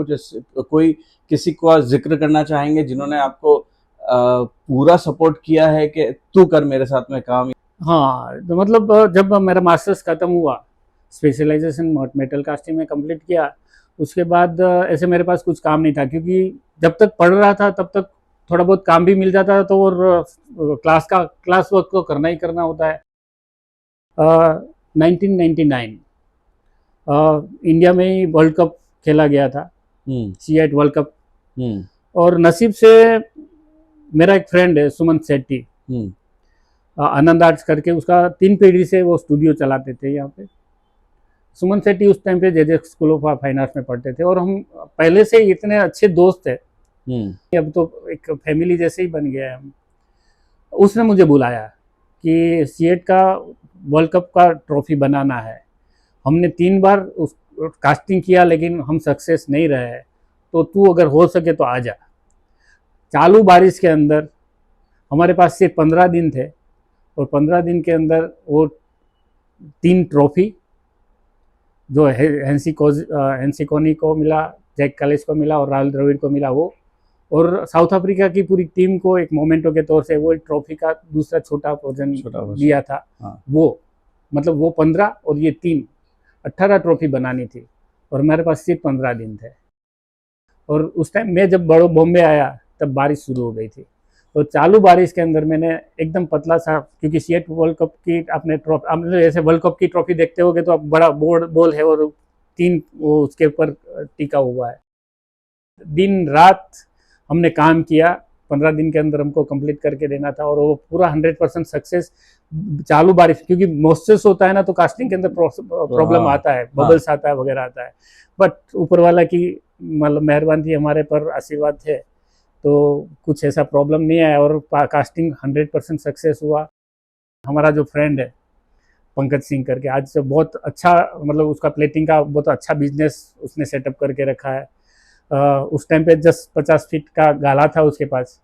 कोई किसी को जिक्र करना चाहेंगे जिन्होंने आपको पूरा सपोर्ट किया है कि तू कर मेरे साथ में काम? हाँ, तो मतलब जब मेरा मास्टर्स खत्म हुआ, स्पेशलाइजेशन मेटल कास्टिंग में कंप्लीट किया, उसके बाद ऐसे मेरे पास कुछ काम नहीं था, क्योंकि जब तक पढ़ रहा था तब तक थोड़ा बहुत काम भी मिल जाता था, तो और क्लास वर्क तो करना ही करना होता है। 1999 इंडिया में ही वर्ल्ड कप खेला गया था, C8 वर्ल्ड कप, और नसीब से मेरा एक फ्रेंड है सुमन सेट्टी, आनंद आर्ट्स करके, उसका 3 पीढ़ी से वो स्टूडियो चलाते थे यहाँ पे। सुमन सेठी उस टाइम पे जे स्कूल ऑफ फाइन आर्ट्स में पढ़ते थे और हम पहले से ही इतने अच्छे दोस्त थे, अब तो एक फैमिली जैसे ही बन गया है हम। उसने मुझे बुलाया कि सीएट का वर्ल्ड कप का ट्रॉफी बनाना है। हमने 3 बार उस कास्टिंग किया लेकिन हम सक्सेस नहीं रहे, तो तू अगर हो सके तो आ जा। चालू बारिश के अंदर हमारे पास सिर्फ 15 दिन थे और 15 दिन के अंदर वो 3 ट्रॉफी जो हेंसी कोनी को मिला, जैक कालिस को मिला और राहुल द्रविड़ को मिला वो, और साउथ अफ्रीका की पूरी टीम को एक मोमेंटो के तौर से वो ट्रॉफी का दूसरा छोटा वर्जन दिया था। हाँ। वो मतलब वो 15 और ये 3 18 ट्रॉफी बनानी थी और हमारे पास सिर्फ 15 दिन थे। और उस टाइम मैं जब बॉम्बे आया तब बारिश शुरू हो गई थी, तो चालू बारिश के अंदर मैंने एकदम पतला सा, क्योंकि सीएट वर्ल्ड कप की आपने ट्रॉफी, आपने जैसे वर्ल्ड कप की ट्रॉफी देखते होगे तो अब बड़ा बॉल है और 3 वो उसके ऊपर टिका हुआ है। दिन रात हमने काम किया, 15 दिन के अंदर हमको कंप्लीट करके देना था और वो पूरा 100% सक्सेस। चालू बारिश, क्योंकि मॉइस्चर होता है ना, तो कास्टिंग के अंदर प्रॉब्लम आता है, बबल्स आता है वगैरह आता है, बट ऊपर वाला की मतलब मेहरबानी हमारे पर, आशीर्वाद थे, तो कुछ ऐसा प्रॉब्लम नहीं आया और कास्टिंग 100% सक्सेस हुआ। हमारा जो फ्रेंड है पंकज सिंह करके, आज से बहुत अच्छा, मतलब उसका प्लेटिंग का बहुत अच्छा बिजनेस उसने सेटअप करके रखा है। उस टाइम पे जस्ट 50 फीट का गाला था उसके पास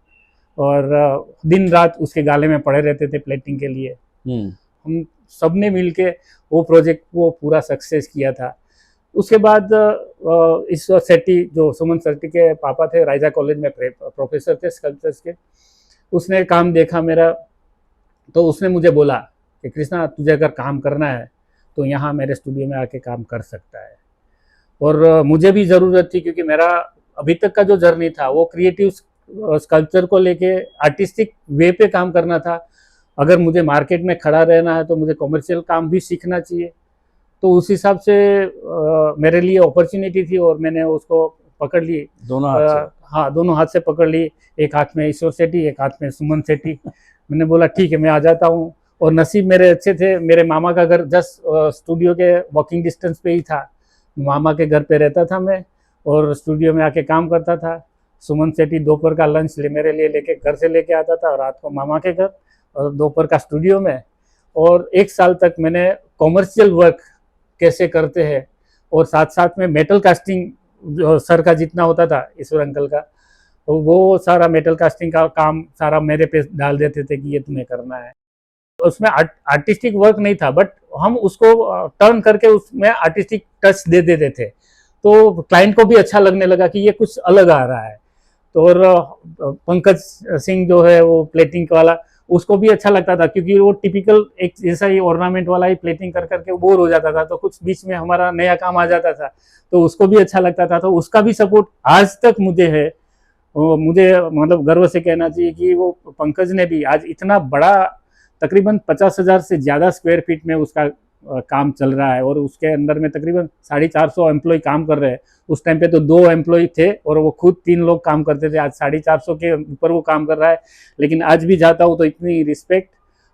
और दिन रात उसके गाले में पड़े रहते थे प्लेटिंग के लिए। हम सब ने मिल के वो प्रोजेक्ट को पूरा सक्सेस किया था। उसके बाद ईश्वर सेठी, जो सुमन सेठी के पापा थे, राइजा कॉलेज में प्रोफेसर थे स्कल्पचर्स के, उसने काम देखा मेरा, तो उसने मुझे बोला कि कृष्णा तुझे अगर काम करना है तो यहाँ मेरे स्टूडियो में आके काम कर सकता है। और मुझे भी ज़रूरत थी, क्योंकि मेरा अभी तक का जो जर्नी था वो क्रिएटिव स्कल्पचर को लेके आर्टिस्टिक वे पे काम करना था। अगर मुझे मार्केट में खड़ा रहना है तो मुझे कॉमर्शियल काम भी सीखना चाहिए। तो उस हिसाब से मेरे लिए अपॉर्चुनिटी थी और मैंने उसको पकड़ ली दोनों हाथ से। हाँ, दोनों हाथ से पकड़ ली। एक हाथ में ईश्वर सेठी, एक हाथ में सुमन सेठी। मैंने बोला ठीक है, मैं आ जाता हूँ। और नसीब मेरे अच्छे थे, मेरे मामा का घर जस्ट स्टूडियो के वॉकिंग डिस्टेंस पे ही था। मामा के घर पे रहता था मैं और स्टूडियो में आके काम करता था। सुमन सेठी दोपहर का लंच मेरे लिए लेके घर से लेके आता था, रात को मामा के घर और दोपहर का स्टूडियो में। और 1 साल तक मैंने कॉमर्शियल वर्क कैसे करते हैं और साथ साथ में मेटल कास्टिंग, जो सर का जितना होता था ईश्वर अंकल का, तो वो सारा मेटल कास्टिंग का काम सारा मेरे पे डाल देते थे कि ये तुम्हें करना है। उसमें आर्टिस्टिक वर्क नहीं था, बट हम उसको टर्न करके उसमें आर्टिस्टिक टच दे देते थे, तो क्लाइंट को भी अच्छा लगने लगा कि ये कुछ अलग आ रहा है। तो और पंकज सिंह जो है वो प्लेटिंग वाला, उसको भी अच्छा लगता था, क्योंकि वो टिपिकल एक जैसा ही ऑर्नामेंट वाला ही प्लेटिंग कर करके बोर हो जाता था, तो कुछ बीच में हमारा नया काम आ जाता था, तो उसको भी अच्छा लगता था। तो उसका भी सपोर्ट आज तक मुझे है। मुझे मतलब गर्व से कहना चाहिए कि वो पंकज ने भी आज इतना बड़ा, तकरीबन 50,000 से ज़्यादा स्क्वायर फीट में उसका काम चल रहा है और उसके अंदर में तकरीबन 450 एम्प्लॉय काम कर रहे हैं। उस टाइम पे तो 2 एम्प्लॉय थे और वो खुद 3 लोग काम करते थे। आज 450 के ऊपर वो काम कर रहा है। लेकिन आज भी जाता हूँ तो इतनी रिस्पेक्ट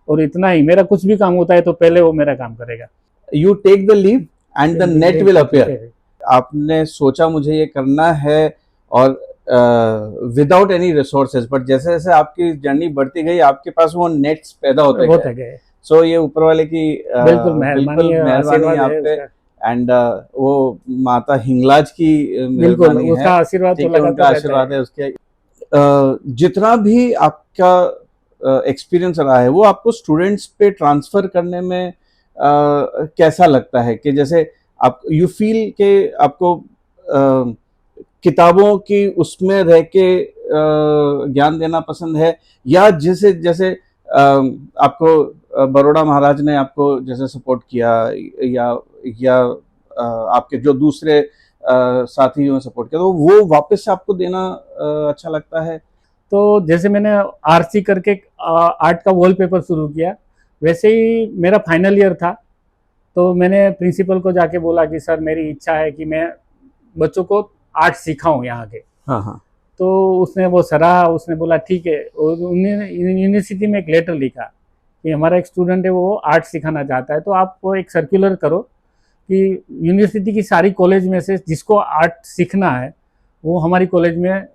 और इतना ही, मेरा कुछ भी काम होता है तो पहले वो मेरा काम करेगा। You take the leave and the net will appear. आपने सोचा मुझे ये करना है और विदाउट एनी रिसोर्सेज, बट जैसे जैसे आपकी जर्नी बढ़ती गई आपके पास वो नेट्स पैदा होते गए। सो ये ऊपर वाले की बिल्कुल मेहरबानी है आप पे, एंड वो माता हिंगलाज की बिल्कुल उसका आशीर्वाद, तो उनका आशीर्वाद है उसके। जितना भी आपका एक्सपीरियंस रहा है वो आपको स्टूडेंट्स पे ट्रांसफर करने में कैसा लगता है? कि जैसे आप यू फील के आपको किताबों की उसमें रह के ज्ञान देना पसंद है, या जैसे जैसे आपको बड़ौदा महाराज ने आपको जैसे सपोर्ट किया, या आपके जो दूसरे साथियों ने सपोर्ट किया, तो वो वापस से आपको देना अच्छा लगता है? तो जैसे मैंने आरसी करके आर्ट का वॉलपेपर शुरू किया, वैसे ही मेरा फाइनल ईयर था, तो मैंने प्रिंसिपल को जाके बोला कि सर मेरी इच्छा है कि मैं बच्चों को आर्ट सिखाऊं यहाँ के। हाँ। तो उसने वो सराहा, उसने बोला ठीक है। और उन्होंने यूनिवर्सिटी में एक लेटर लिखा कि हमारा एक स्टूडेंट है वो आर्ट सिखाना चाहता है, तो आप वो एक सर्कुलर करो कि यूनिवर्सिटी की सारी कॉलेज में से जिसको आर्ट सीखना है वो हमारी कॉलेज में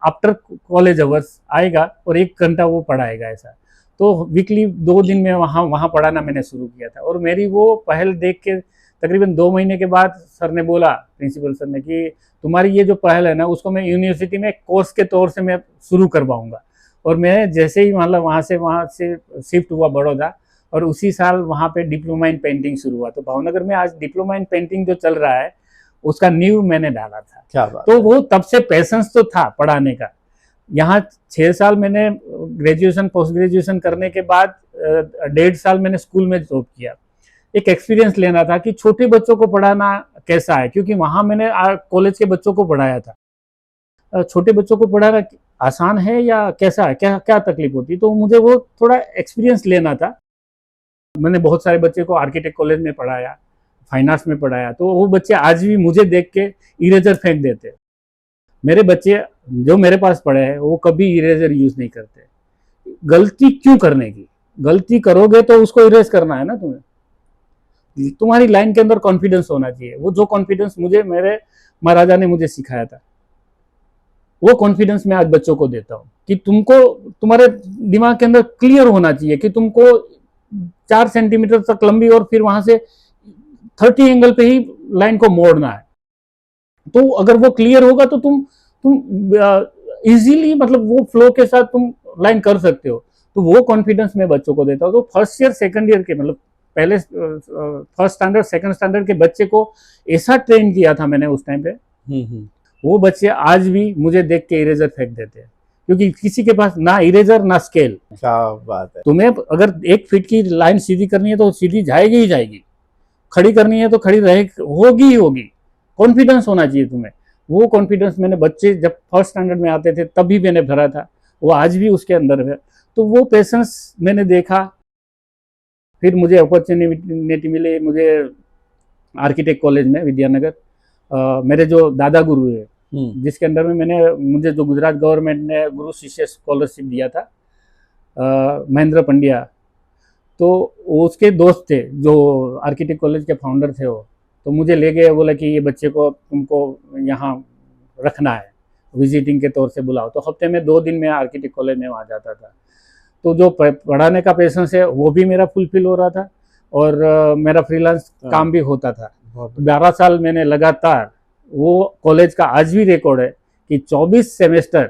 आफ्टर कॉलेज अवर्स आएगा और 1 घंटा वो पढ़ाएगा ऐसा। तो वीकली 2 दिन में वहाँ वहाँ पढ़ाना मैंने शुरू किया था। और मेरी वो पहल देख के तकरीबन 2 महीने के बाद सर ने बोला, प्रिंसिपल सर ने, कि तुम्हारी ये जो पहल है ना उसको मैं यूनिवर्सिटी में कोर्स के तौर से मैं शुरू करवाऊंगा। और मैं जैसे ही मतलब वहाँ से शिफ्ट हुआ बड़ौदा, और उसी साल वहाँ पे डिप्लोमा इन पेंटिंग शुरू हुआ। तो भावनगर में आज डिप्लोमा इन पेंटिंग जो चल रहा है उसका नींव मैंने डाला था। क्या बात तो वो तब से पैशंस तो था पढ़ाने का। यहाँ 6 साल मैंने ग्रेजुएशन पोस्ट ग्रेजुएशन करने के बाद 1.5 साल मैंने स्कूल में जॉब किया। एक एक्सपीरियंस लेना था कि छोटे बच्चों को पढ़ाना कैसा है, क्योंकि वहाँ मैंने कॉलेज के बच्चों को पढ़ाया था। छोटे बच्चों को पढ़ाना आसान है या कैसा है, क्या क्या तकलीफ होती है, तो मुझे वो थोड़ा एक्सपीरियंस लेना था। मैंने बहुत सारे बच्चे को आर्किटेक्ट कॉलेज में पढ़ाया, फाइन आर्ट्स में पढ़ाया, तो वो बच्चे आज भी मुझे देख के इरेजर फेंक देते। मेरे बच्चे जो मेरे पास पढ़े हैं वो कभी इरेजर यूज नहीं करते। गलती क्यों करने की, गलती करोगे तो उसको इरेज करना है ना तुम्हें। तुम्हारी लाइन के अंदर कॉन्फिडेंस होना चाहिए। वो जो कॉन्फिडेंस मुझे मेरे महाराजा ने मुझे सिखाया था, वो कॉन्फिडेंस मैं आज बच्चों को देता हूँ कि तुमको तुम्हारे दिमाग के अंदर क्लियर होना चाहिए कि तुमको 4 सेंटीमीटर तक लंबी और फिर वहां से 30 एंगल पे ही लाइन को मोड़ना है। तो अगर वो क्लियर होगा तो तुम इजीली मतलब वो फ्लो के साथ तुम लाइन कर सकते हो। तो वो कॉन्फिडेंस मैं बच्चों को देता हूँ। तो फर्स्ट ईयर सेकंड ईयर के मतलब पहले फर्स्ट स्टैंडर्ड सेकंड स्टैंडर्ड के बच्चे को ऐसा ट्रेन किया था मैंने उस टाइम पे। वो बच्चे आज भी मुझे देख के इरेजर फेंक देते हैं, क्योंकि किसी के पास ना इरेजर ना स्केल। क्या बात है। तुम्हें अगर 1 फीट की लाइन सीधी करनी है तो सीधी जाएगी ही जाएगी, खड़ी करनी है तो खड़ी रहे होगी ही होगी। कॉन्फिडेंस होना चाहिए तुम्हें। वो कॉन्फिडेंस मैंने बच्चे जब फर्स्ट स्टैंडर्ड में आते थे तभी मैंने भरा था, वो आज भी उसके अंदर है। तो वो पेशेंस मैंने देखा। फिर मुझे अपॉर्चुनिटी मिली, मुझे आर्किटेक्ट कॉलेज में विद्यानगर, मेरे जो दादा गुरु है जिसके अंदर में मुझे जो गुजरात गवर्नमेंट ने गुरु शिष्य स्कॉलरशिप दिया था, महेंद्र पंड्या, तो उसके दोस्त थे जो आर्किटेक्ट कॉलेज के फाउंडर थे। वो तो मुझे ले गए, बोला कि ये बच्चे को तुमको यहाँ रखना है, विजिटिंग के तौर से बुलाओ। तो हफ्ते में 2 दिन मैं आर्किटेक्ट कॉलेज में वहाँ जाता था। तो जो पढ़ाने का पेशेंस है वो भी मेरा फुलफिल हो रहा था और मेरा फ्रीलांस काम भी होता था। 12 साल मैंने लगातार, वो कॉलेज का आज भी रिकॉर्ड है कि 24 सेमेस्टर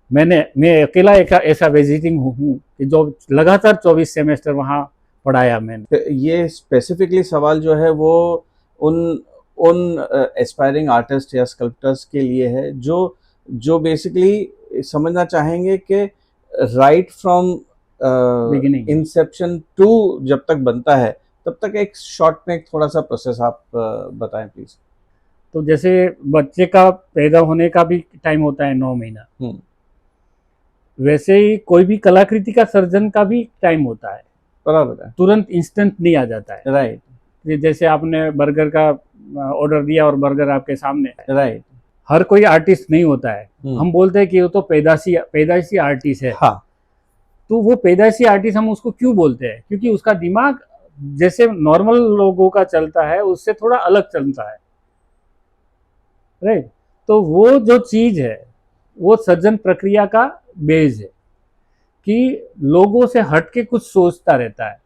मैं अकेला एक ऐसा विजिटिंग हूँ कि जो लगातार 24 सेमेस्टर वहाँ पढ़ाया मैंने। ये स्पेसिफिकली सवाल जो है वो उन एस्पायरिंग आर्टिस्ट या स्कल्प्टर्स के लिए है जो बेसिकली समझना चाहेंगे कि right from Beginning. Inception to जब तक बनता है तब तक एक शॉर्ट में एक थोड़ा सा प्रोसेस आप बताएं प्लीज। तो जैसे बच्चे का पैदा होने का भी टाइम होता है 9 महीना, वैसे ही कोई भी कलाकृति का सर्जन का भी टाइम होता है। बराबर है। तुरंत इंस्टेंट नहीं आ जाता है। राइट। जैसे आपने बर्गर का ऑर्डर दिया और बर्गर आपके सामने है। राइट। हर कोई आर्टिस्ट नहीं होता है। हम बोलते हैं कि वो तो पैदाइशी आर्टिस्ट है। हाँ। तो वो पैदाइशी आर्टिस्ट हम उसको क्यों बोलते हैं? क्योंकि उसका दिमाग जैसे नॉर्मल लोगों का चलता है उससे थोड़ा अलग चलता है। राइट। तो वो जो चीज है वो सर्जन प्रक्रिया का बेस है कि लोगों से हट के कुछ सोचता रहता है।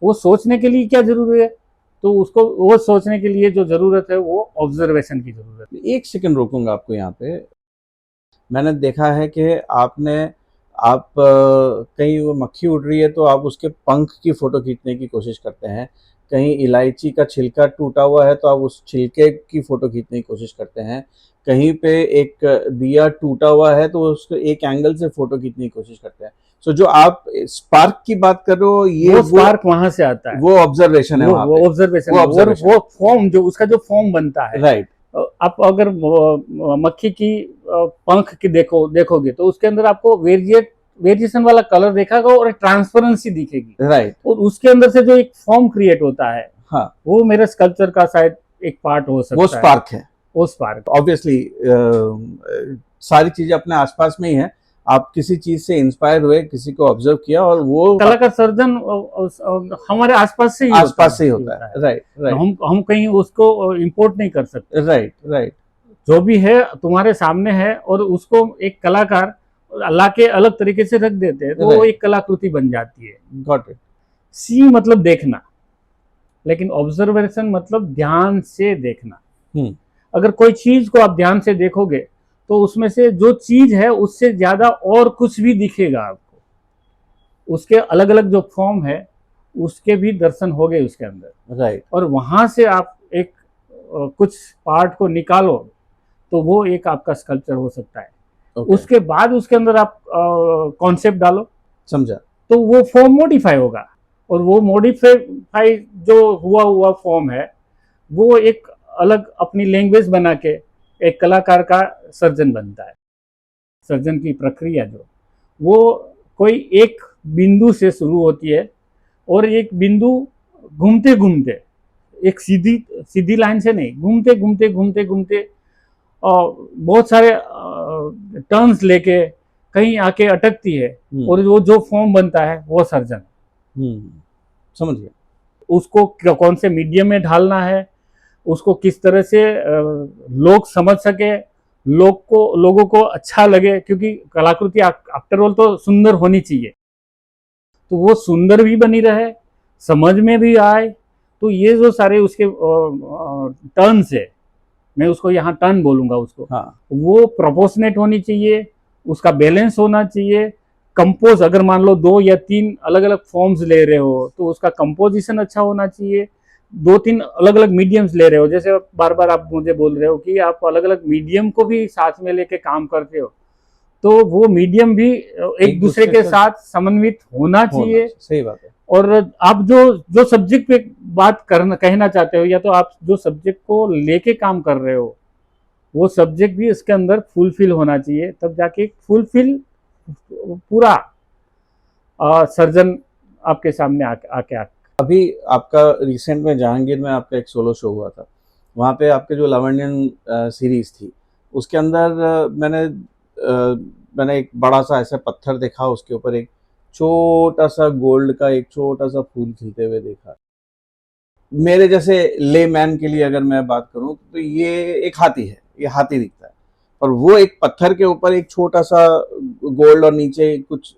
वो सोचने के लिए क्या जरूरी है? तो उसको वो सोचने के लिए जो जरूरत है वो ऑब्जर्वेशन की जरूरत है। 1 सेकंड रोकूंगा आपको यहाँ पे। मैंने देखा है कि आप कहीं वो मक्खी उड़ रही है तो आप उसके पंख की फोटो खींचने की कोशिश करते हैं, कहीं इलायची का छिलका टूटा हुआ है तो आप उस छिलके की फोटो खींचने की कोशिश करते हैं, कहीं पे एक दिया टूटा हुआ है तो उसको एक एंगल से फोटो खींचने की कोशिश करते हैं। सो जो आप स्पार्क की बात कर रहे हो ये वो स्पार्क वहां से आता है। वो ऑब्जर्वेशन है, वो ऑब्जर्वेशन है। वो फॉर्म जो उसका जो फॉर्म बनता है। राइट। आप अगर मक्खी की पंख की देखोगे तो उसके अंदर आपको वेरिएशन वाला कलर देखागा और ट्रांसपेरेंसी दिखेगी। राइट। और उसके अंदर से जो एक फॉर्म क्रिएट होता है, हाँ, वो मेरे स्कल्पचर का शायद एक पार्ट हो सकता है। वो स्पार्क है। वो स्पार्क ऑब्वियसली सारी चीजें अपने आसपास में ही है, आप किसी चीज से इंस्पायर हुए, किसी को ऑब्जर्व किया और वो कलाकार सर्जन हमारे आसपास से ही आसपास से ही होता है। राइट राइट हम कहीं उसको इंपोर्ट नहीं कर सकते। राइट राइट जो भी है तुम्हारे सामने है, और उसको एक कलाकार ला के अलग तरीके से रख देते हैं, तो वो एक कलाकृति बन जाती है। Got it. सी मतलब देखना, लेकिन ऑब्जर्वेशन मतलब ध्यान से देखना। अगर कोई चीज को आप ध्यान से देखोगे तो उसमें से जो चीज है उससे ज्यादा और कुछ भी दिखेगा आपको। उसके अलग अलग जो फॉर्म है उसके भी दर्शन हो गए उसके अंदर। राइट। और वहां से आप एक कुछ पार्ट को निकालो तो वो एक आपका स्कल्पचर हो सकता है। उसके बाद उसके अंदर आप कॉन्सेप्ट डालो, समझा, तो वो फॉर्म मॉडिफाई होगा। और वो मॉडिफाई जो हुआ फॉर्म है वो एक अलग अपनी लैंग्वेज बना के एक कलाकार का सर्जन बनता है। सर्जन की प्रक्रिया जो वो कोई एक बिंदु से शुरू होती है, और एक बिंदु घूमते घूमते, एक सीधी लाइन से नहीं, घूमते घूमते घूमते घूमते बहुत सारे टर्न्स लेके कहीं आके अटकती है, और वो जो फॉर्म बनता है वो सर्जन। समझ गया। उसको कौन से मीडियम में ढालना है, उसको किस तरह से लोग समझ सके, लोगों को अच्छा लगे, क्योंकि कलाकृति आफ्टर ऑल तो सुंदर होनी चाहिए, तो वो सुंदर भी बनी रहे, समझ में भी आए। तो ये जो सारे उसके टर्न्स है, मैं उसको यहाँ टर्न बोलूंगा उसको, हाँ। वो प्रोपोर्शनेट होनी चाहिए, उसका बैलेंस होना चाहिए। कंपोज, अगर मान लो 2 या 3 अलग अलग फॉर्म्स ले रहे हो तो उसका कंपोजिशन अच्छा होना चाहिए। 2-3 अलग अलग मीडियम्स ले रहे हो, जैसे बार बार आप मुझे बोल रहे हो कि आप अलग अलग मीडियम को भी साथ में लेके काम करते हो, तो वो मीडियम भी एक दूसरे के साथ समन्वित होना चाहिए। सही बात है। और आप जो सब्जेक्ट पे बात कहना चाहते हो, या तो आप जो सब्जेक्ट को लेके काम कर रहे हो वो सब्जेक्ट भी इसके अंदर फुलफिल होना चाहिए, तब जाके फुलफिल पूरा सर्जन आपके सामने आके अभी आपका रिसेंट में जहांगीर में आपका एक सोलो शो हुआ था, वहाँ पे आपके जो लावण्यन सीरीज थी उसके अंदर मैंने एक बड़ा सा ऐसा पत्थर देखा, उसके ऊपर एक छोटा सा गोल्ड का एक छोटा सा फूल खिलते हुए देखा। मेरे जैसे ले मैन के लिए अगर मैं बात करूं तो ये एक हाथी है, ये हाथी दिखता है, और वो एक पत्थर के ऊपर एक छोटा सा गोल्ड और नीचे कुछ,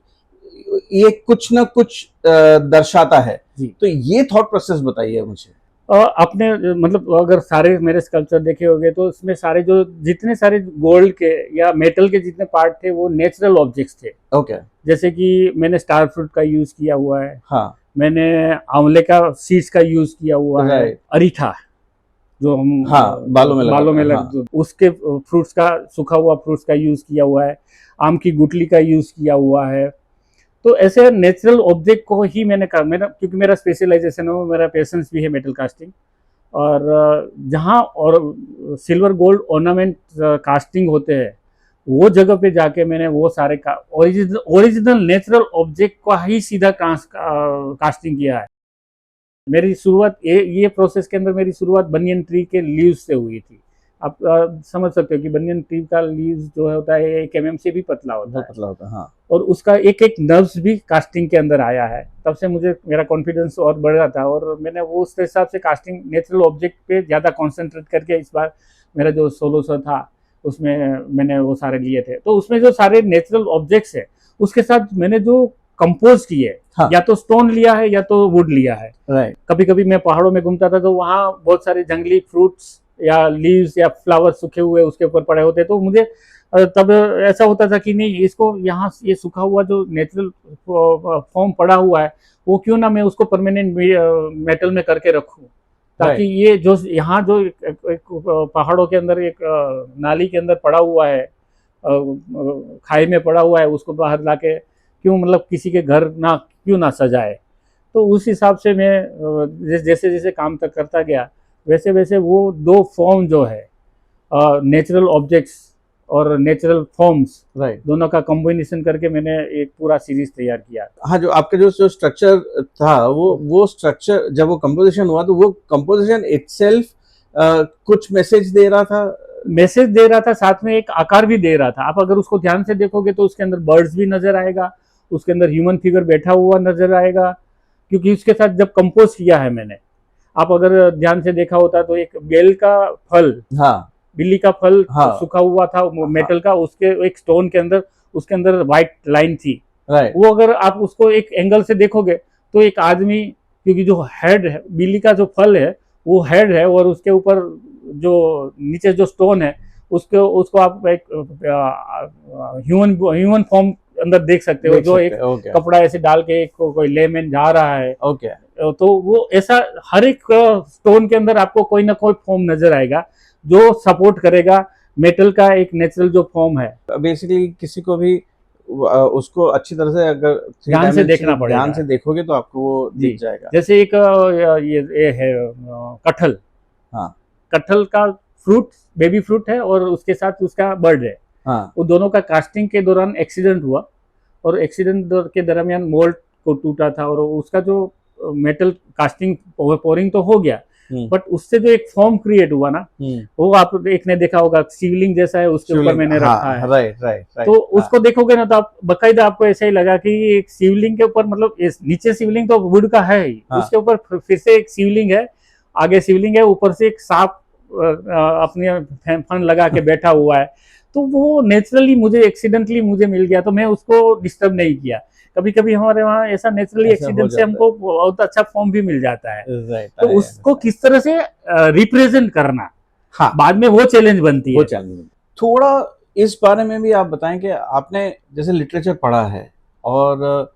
ये कुछ ना कुछ दर्शाता है। तो ये थॉट प्रोसेस बताइए मुझे। अपने मतलब अगर सारे मेरे स्कल्पचर देखे होंगे तो उसमें सारे जो जितने सारे गोल्ड के या मेटल के जितने पार्ट थे वो नेचुरल ऑब्जेक्ट्स थे। ओके। जैसे कि मैंने स्टार फ्रूट का यूज किया हुआ है, हाँ। मैंने आंवले का सीड्स का यूज किया हुआ है, अरीठा जो हम बालों में लग उसके फ्रूट्स का, सूखा हुआ फ्रूट्स का यूज किया हुआ है, आम की गुठली का यूज किया हुआ है। तो ऐसे नेचुरल ऑब्जेक्ट को ही मैंने क्योंकि मेरा स्पेशलाइजेशन है, मेरा पैशंस भी है मेटल कास्टिंग, और जहाँ और सिल्वर गोल्ड ऑर्नामेंट कास्टिंग होते हैं वो जगह पे जाके मैंने वो सारे ओरिजिनल नेचुरल ऑब्जेक्ट का ही सीधा कास्टिंग किया है। मेरी शुरुआत ये प्रोसेस के अंदर मेरी शुरुआत बनियन ट्री के लीव्स से हुई थी। आप समझ सकते हो कि बनियन ट्री का लीव्स जो होता है 1 mm से भी पतला होता है, हाँ। और उसका एक एक नर्व्स भी कास्टिंग के अंदर आया है। तब से मुझे मेरा कॉन्फिडेंस और बढ़ रहा था, और मैंने वो उस हिसाब से कास्टिंग नेचुरल ऑब्जेक्ट पे ज़्यादा कॉन्सेंट्रेट करके इस बार मेरा जो सोलो शो था उसमें मैंने वो सारे लिए थे। तो उसमें जो सारे नेचुरल ऑब्जेक्ट्स है उसके साथ मैंने जो कंपोज किए, हाँ। या तो स्टोन लिया है या तो वुड लिया है। राइट। कभी कभी मैं पहाड़ों में घूमता था तो वहाँ बहुत सारे जंगली फ्रूट्स या लीव्स या फ्लावर्स सूखे हुए उसके ऊपर पड़े होते, तो मुझे तब ऐसा होता था कि नहीं, इसको यहाँ ये सूखा हुआ जो नेचुरल फॉर्म पड़ा हुआ है वो क्यों ना मैं उसको परमानेंट मेटल में करके रखूं, ताकि ये जो यहाँ जो एक पहाड़ों के अंदर एक नाली के अंदर पड़ा हुआ है, खाई में पड़ा हुआ है, उसको बाहर लाके क्यों मतलब किसी के घर ना क्यों ना सजाए। तो उस हिसाब से मैं जैसे जैसे काम तक करता गया वैसे वैसे वो 2 फॉर्म जो है नेचुरल ऑब्जेक्ट्स और नेचुरल फॉर्म्स, राइट, दोनों का कॉम्बिनेशन करके मैंने एक पूरा सीरीज तैयार किया। हाँ, जो आपके जो स्ट्रक्चर था वो स्ट्रक्चर जब वो कंपोजिशन हुआ तो वो कंपोजिशन इटसेल्फ कुछ मैसेज दे रहा था मैसेज दे रहा था, साथ में एक आकार भी दे रहा था। आप अगर उसको ध्यान से देखोगे तो उसके अंदर बर्ड्स भी नजर आएगा, उसके अंदर ह्यूमन फिगर बैठा हुआ नजर आएगा, क्योंकि उसके साथ जब कंपोज किया है मैंने, आप अगर ध्यान से देखा होता तो एक बेल का फल, हाँ बिल्ली का फल हाँ सूखा हुआ था मेटल का, उसके एक स्टोन के अंदर, उसके अंदर व्हाइट लाइन थी। राइट वो अगर आप उसको एक एंगल से देखोगे तो एक आदमी, क्योंकि जो हेड है बिल्ली का, जो फल है वो हेड है, और उसके ऊपर जो नीचे जो स्टोन है उसके, उसको आप एक ह्यूमन ह्यूमन फॉर्म अंदर देख सकते हो, जो एक ओके कपड़ा ऐसे डाल के एक कोई लेमैन जा रहा है। ओके तो वो ऐसा हर एक स्टोन के अंदर आपको कोई ना कोई फॉर्म नजर आएगा जो सपोर्ट करेगा मेटल का एक नेचुरल जो फॉर्म है। बेसिकली किसी को भी उसको अच्छी तरह से अगर ध्यान से देखना पड़ेगा, ध्यान से देखोगे तो आपको वो जी। दिख जाएगा। जैसे एक ये है कटहल, हाँ कटहल का फ्रूट बेबी फ्रूट है और उसके साथ उसका बर्ड है। हाँ वो दोनों का कास्टिंग के दौरान एक्सीडेंट हुआ, और एक्सीडेंट के दरमियान मोल्ड को टूटा था, और उसका जो मेटल कास्टिंग पोरिंग तो हो गया, बट उससे जो एक फॉर्म क्रिएट हुआ ना, वो आप एक ने देखा होगा शिवलिंग जैसा है, उसके ऊपर मैंने रखा है। Right right right. तो उसको देखोगे ना तो आप बकायदा आपको ऐसा ही लगा कि एक शिवलिंग के ऊपर, मतलब नीचे शिवलिंग तो वुड का है ही, उसके ऊपर फिर से एक शिवलिंग है, आगे शिवलिंग है, ऊपर से एक सांप अपने फन लगा के बैठा हुआ है। तो वो नेचुरली मुझे एक्सीडेंटली मुझे मिल गया, तो मैं उसको डिस्टर्ब नहीं किया। कभी कभी हमारे वहाँ ऐसा नेचुरली एक्सीडेंट से हमको बहुत अच्छा फॉर्म भी मिल जाता है। तो उसको किस तरह से रिप्रेजेंट करना, हाँ बाद में वो चैलेंज बनती है। वो चैलेंज थोड़ा इस बारे में भी आप बताएं कि आपने जैसे लिटरेचर पढ़ा है, और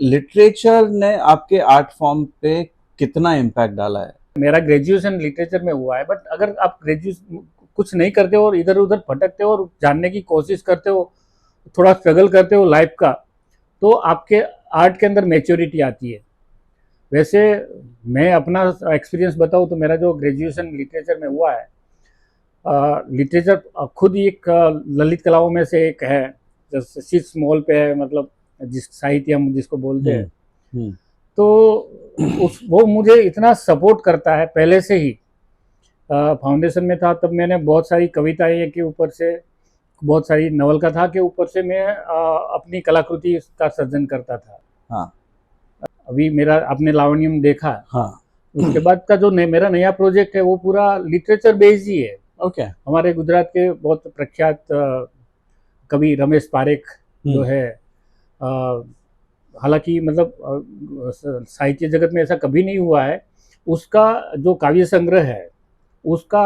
लिटरेचर ने आपके आर्ट फॉर्म पे कितना इम्पैक्ट डाला है? मेरा ग्रेजुएशन लिटरेचर में हुआ है, बट अगर आप ग्रेजुएशन कुछ नहीं करते हो और इधर उधर भटकते हो और जानने की कोशिश करते हो, थोड़ा स्ट्रगल करते हो लाइफ का, तो आपके आर्ट के अंदर मैच्योरिटी आती है। वैसे मैं अपना एक्सपीरियंस बताऊँ तो मेरा जो ग्रेजुएशन लिटरेचर में हुआ है, लिटरेचर खुद ही एक ललित कलाओं में से एक है, जो शीर्ष मोल पे है, मतलब जिस साहित्य हम जिसको बोलते हैं। तो वो मुझे इतना सपोर्ट करता है पहले से ही। फाउंडेशन में था तब मैंने बहुत सारी कविताएं के ऊपर से, बहुत सारी नवल कथा के ऊपर से मैं अपनी कलाकृति का सर्जन करता था। हाँ अभी मेरा आपने लावण्यम देखा, हाँ उसके बाद का जो मेरा नया प्रोजेक्ट है वो पूरा लिटरेचर बेस्ड ही है। ओके हमारे गुजरात के बहुत प्रख्यात कवि रमेश पारेख जो है, हालांकि मतलब साहित्य जगत में ऐसा कभी नहीं हुआ है, उसका जो काव्य संग्रह है, उसका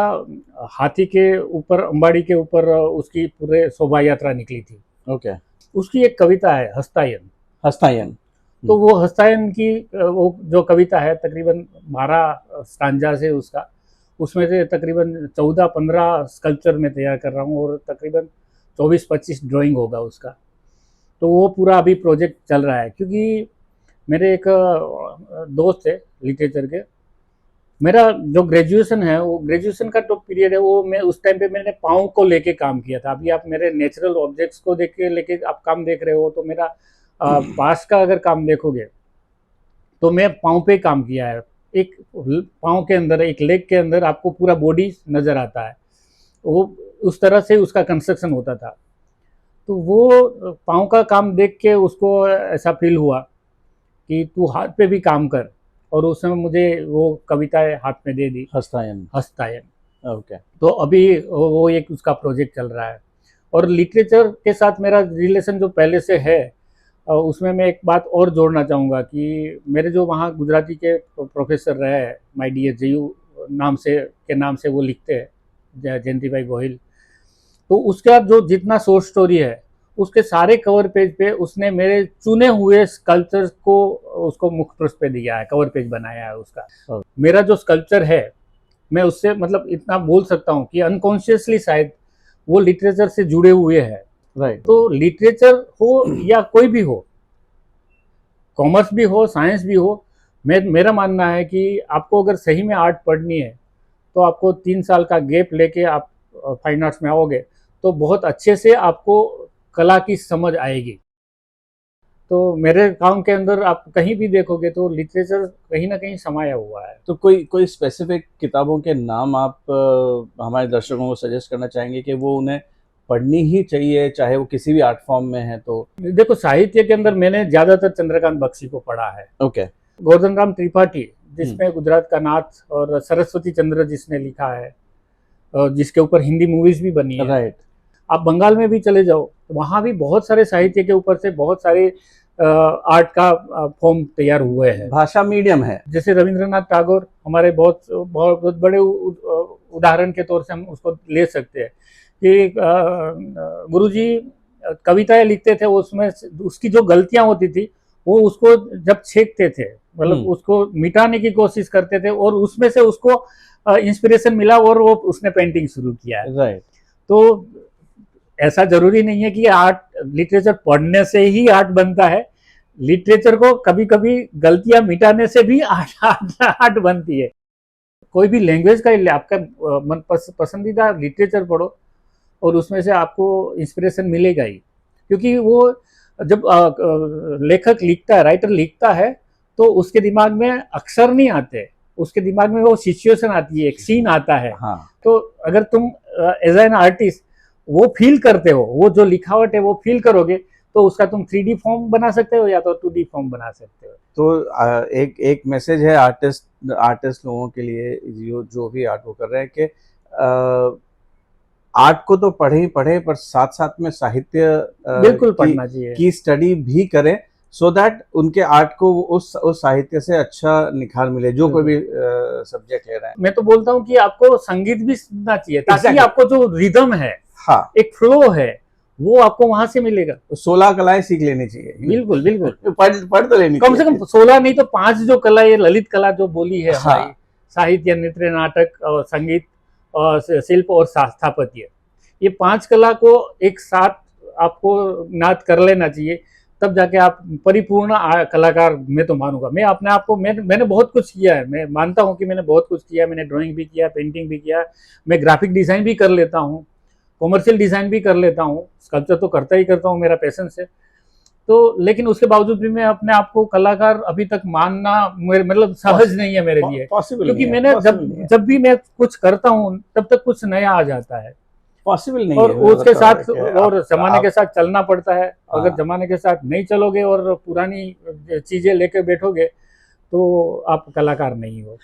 हाथी के ऊपर, अंबाड़ी के ऊपर उसकी पूरे शोभा यात्रा निकली थी। ओके उसकी एक कविता है हस्तायन। हस्तायन, तो वो हस्तायन की वो जो कविता है तकरीबन 12 स्टांजा से उसका, उसमें से तकरीबन 14-15 स्कल्पचर में तैयार कर रहा हूँ, और तकरीबन 24-25 ड्राइंग होगा उसका। तो वो पूरा अभी प्रोजेक्ट चल रहा है, क्योंकि मेरे एक दोस्त है लिटरेचर के, मेरा जो ग्रेजुएशन है, वो ग्रेजुएशन का जो पीरियड है वो मैं उस टाइम पे मैंने पाँव को लेके काम किया था। अभी आप मेरे नेचुरल ऑब्जेक्ट्स को देख के लेके आप काम देख रहे हो, तो मेरा पास का अगर काम देखोगे तो मैं पाँव पे काम किया है। एक पाँव के अंदर, एक लेग के अंदर आपको पूरा बॉडी नज़र आता है, वो उस तरह से उसका कंस्ट्रक्शन होता था। तो वो पाँव का काम देख के उसको ऐसा फील हुआ कि तू हाथ पे भी काम कर, और उस समय मुझे वो कविताएं हाथ में दे दी, हस्तायन। हस्तायन। ओके तो अभी वो एक उसका प्रोजेक्ट चल रहा है। और लिटरेचर के साथ मेरा रिलेशन जो पहले से है, उसमें मैं एक बात और जोड़ना चाहूँगा कि मेरे जो वहाँ गुजराती के प्रोफेसर रहे, माय डियर जयू नाम से वो लिखते हैं, जयंती भाई गोहिल। तो उसका जो जितना शॉर्ट स्टोरी है, उसके सारे कवर पेज पे उसने मेरे चुने हुए स्कल्पचर को उसको मुख्य पृष्ठ पे दिया है, कवर पेज बनाया है उसका। मेरा जो स्कल्पचर है, मैं उससे मतलब इतना बोल सकता हूँ कि अनकॉन्शियसली शायद वो लिटरेचर से जुड़े हुए हैं। राइट। तो लिटरेचर हो या कोई भी हो, कॉमर्स भी हो, साइंस भी हो, मेरा मानना है कि आपको अगर सही में आर्ट पढ़नी है तो आपको 3 साल का गैप लेके आप फाइन आर्ट्स में आओगे तो बहुत अच्छे से आपको कला की समझ आएगी। तो मेरे काम के अंदर आप कहीं भी देखोगे तो लिटरेचर कहीं ना कहीं समाया हुआ है। तो कोई कोई स्पेसिफिक किताबों के नाम आप हमारे दर्शकों को सजेस्ट करना चाहेंगे कि वो उन्हें पढ़नी ही चाहिए, चाहे वो किसी भी आर्ट फॉर्म में है? तो देखो, साहित्य के अंदर मैंने ज्यादातर चंद्रकांत बख्शी को पढ़ा है, ओके, गोवर्धन राम त्रिपाठी जिसमें गुजरात का नाथ, और सरस्वती चंद्र जिसने लिखा है, और जिसके ऊपर हिंदी मूवीज भी बनी है। राइट। आप बंगाल में भी चले जाओ तो वहाँ भी बहुत सारे साहित्य के ऊपर से बहुत सारे आर्ट का फॉर्म तैयार हुए हैं। भाषा मीडियम है। जैसे रविंद्रनाथ टैगोर हमारे बहुत बहुत बड़े उदाहरण के तौर से हम उसको ले सकते हैं कि गुरुजी कविताएं लिखते थे, उसमें उसकी जो गलतियां होती थी वो उसको जब छेकते थे, मतलब उसको मिटाने की कोशिश करते थे, और उसमें से उसको इंस्पिरेशन मिला और वो उसने पेंटिंग शुरू किया है। राइट। तो ऐसा जरूरी नहीं है कि आर्ट लिटरेचर पढ़ने से ही आर्ट बनता है। लिटरेचर को कभी कभी गलतियां मिटाने से भी आर्ट बनती है। कोई भी लैंग्वेज का आपका मन पसंदीदा लिटरेचर पढ़ो और उसमें से आपको इंस्पिरेशन मिलेगा ही, क्योंकि वो जब लेखक लिखता है, राइटर लिखता है, तो उसके दिमाग में अक्षर नहीं आते, उसके दिमाग में वो सिचुएशन आती है, एक सीन आता है। हाँ। तो अगर तुम एज एन आर्टिस्ट वो फील करते हो, वो जो लिखावट है वो फील करोगे, तो उसका तुम 3D फॉर्म बना सकते हो या तो 2D फॉर्म बना सकते हो। तो एक मैसेज है आर्टिस्ट लोगों के लिए, जो भी आर्ट वो कर रहे हैं, कि आर्ट को तो पढ़े पर साथ साथ में साहित्य बिल्कुल पढ़ना चाहिए की स्टडी भी करें, सो दैट उनके आर्ट को उस साहित्य से अच्छा निखार मिले, जो कोई भी सब्जेक्ट ले रहे हैं। मैं तो बोलता हूँ कि आपको संगीत भी सुनना चाहिए, ताकि आपको जो रिदम है, हाँ, एक फ्लो है, वो आपको वहां से मिलेगा। तो 16 कलाएं सीख लेनी चाहिए। बिल्कुल बिल्कुल पढ़ तो लेनी कम से कम 16 नहीं तो 5 जो कला, ये ललित कला जो बोली है हमारी, हाँ। साहित्य, नृत्य, नाटक और संगीत और शिल्प और स्थापत्य, ये 5 कला को एक साथ आपको नाद कर लेना चाहिए, तब जाके आप परिपूर्ण कलाकार, मैं तो मानूंगा। मैं अपने आप को मैंने बहुत कुछ किया है, मैं मानता हूँ कि मैंने बहुत कुछ किया। मैंने ड्राइंग भी किया, पेंटिंग भी किया, मैं ग्राफिक डिजाइन भी कर लेता हूँ, कॉमर्शियल डिजाइन भी कर लेता हूँ, स्कल्पचर तो करता ही करता हूँ, मेरा पैशन से। तो लेकिन उसके बावजूद भी मैं अपने आप को कलाकार अभी तक मानना मतलब सहज नहीं है मेरे लिए, क्योंकि मैंने जब भी मैं कुछ करता हूँ तब तक कुछ नया आ जाता है, पॉसिबल नहीं और है, उसके साथ और जमाने के साथ चलना पड़ता है। अगर जमाने के साथ नहीं चलोगे और पुरानी चीजें लेके बैठोगे तो आप कलाकार नहीं हो।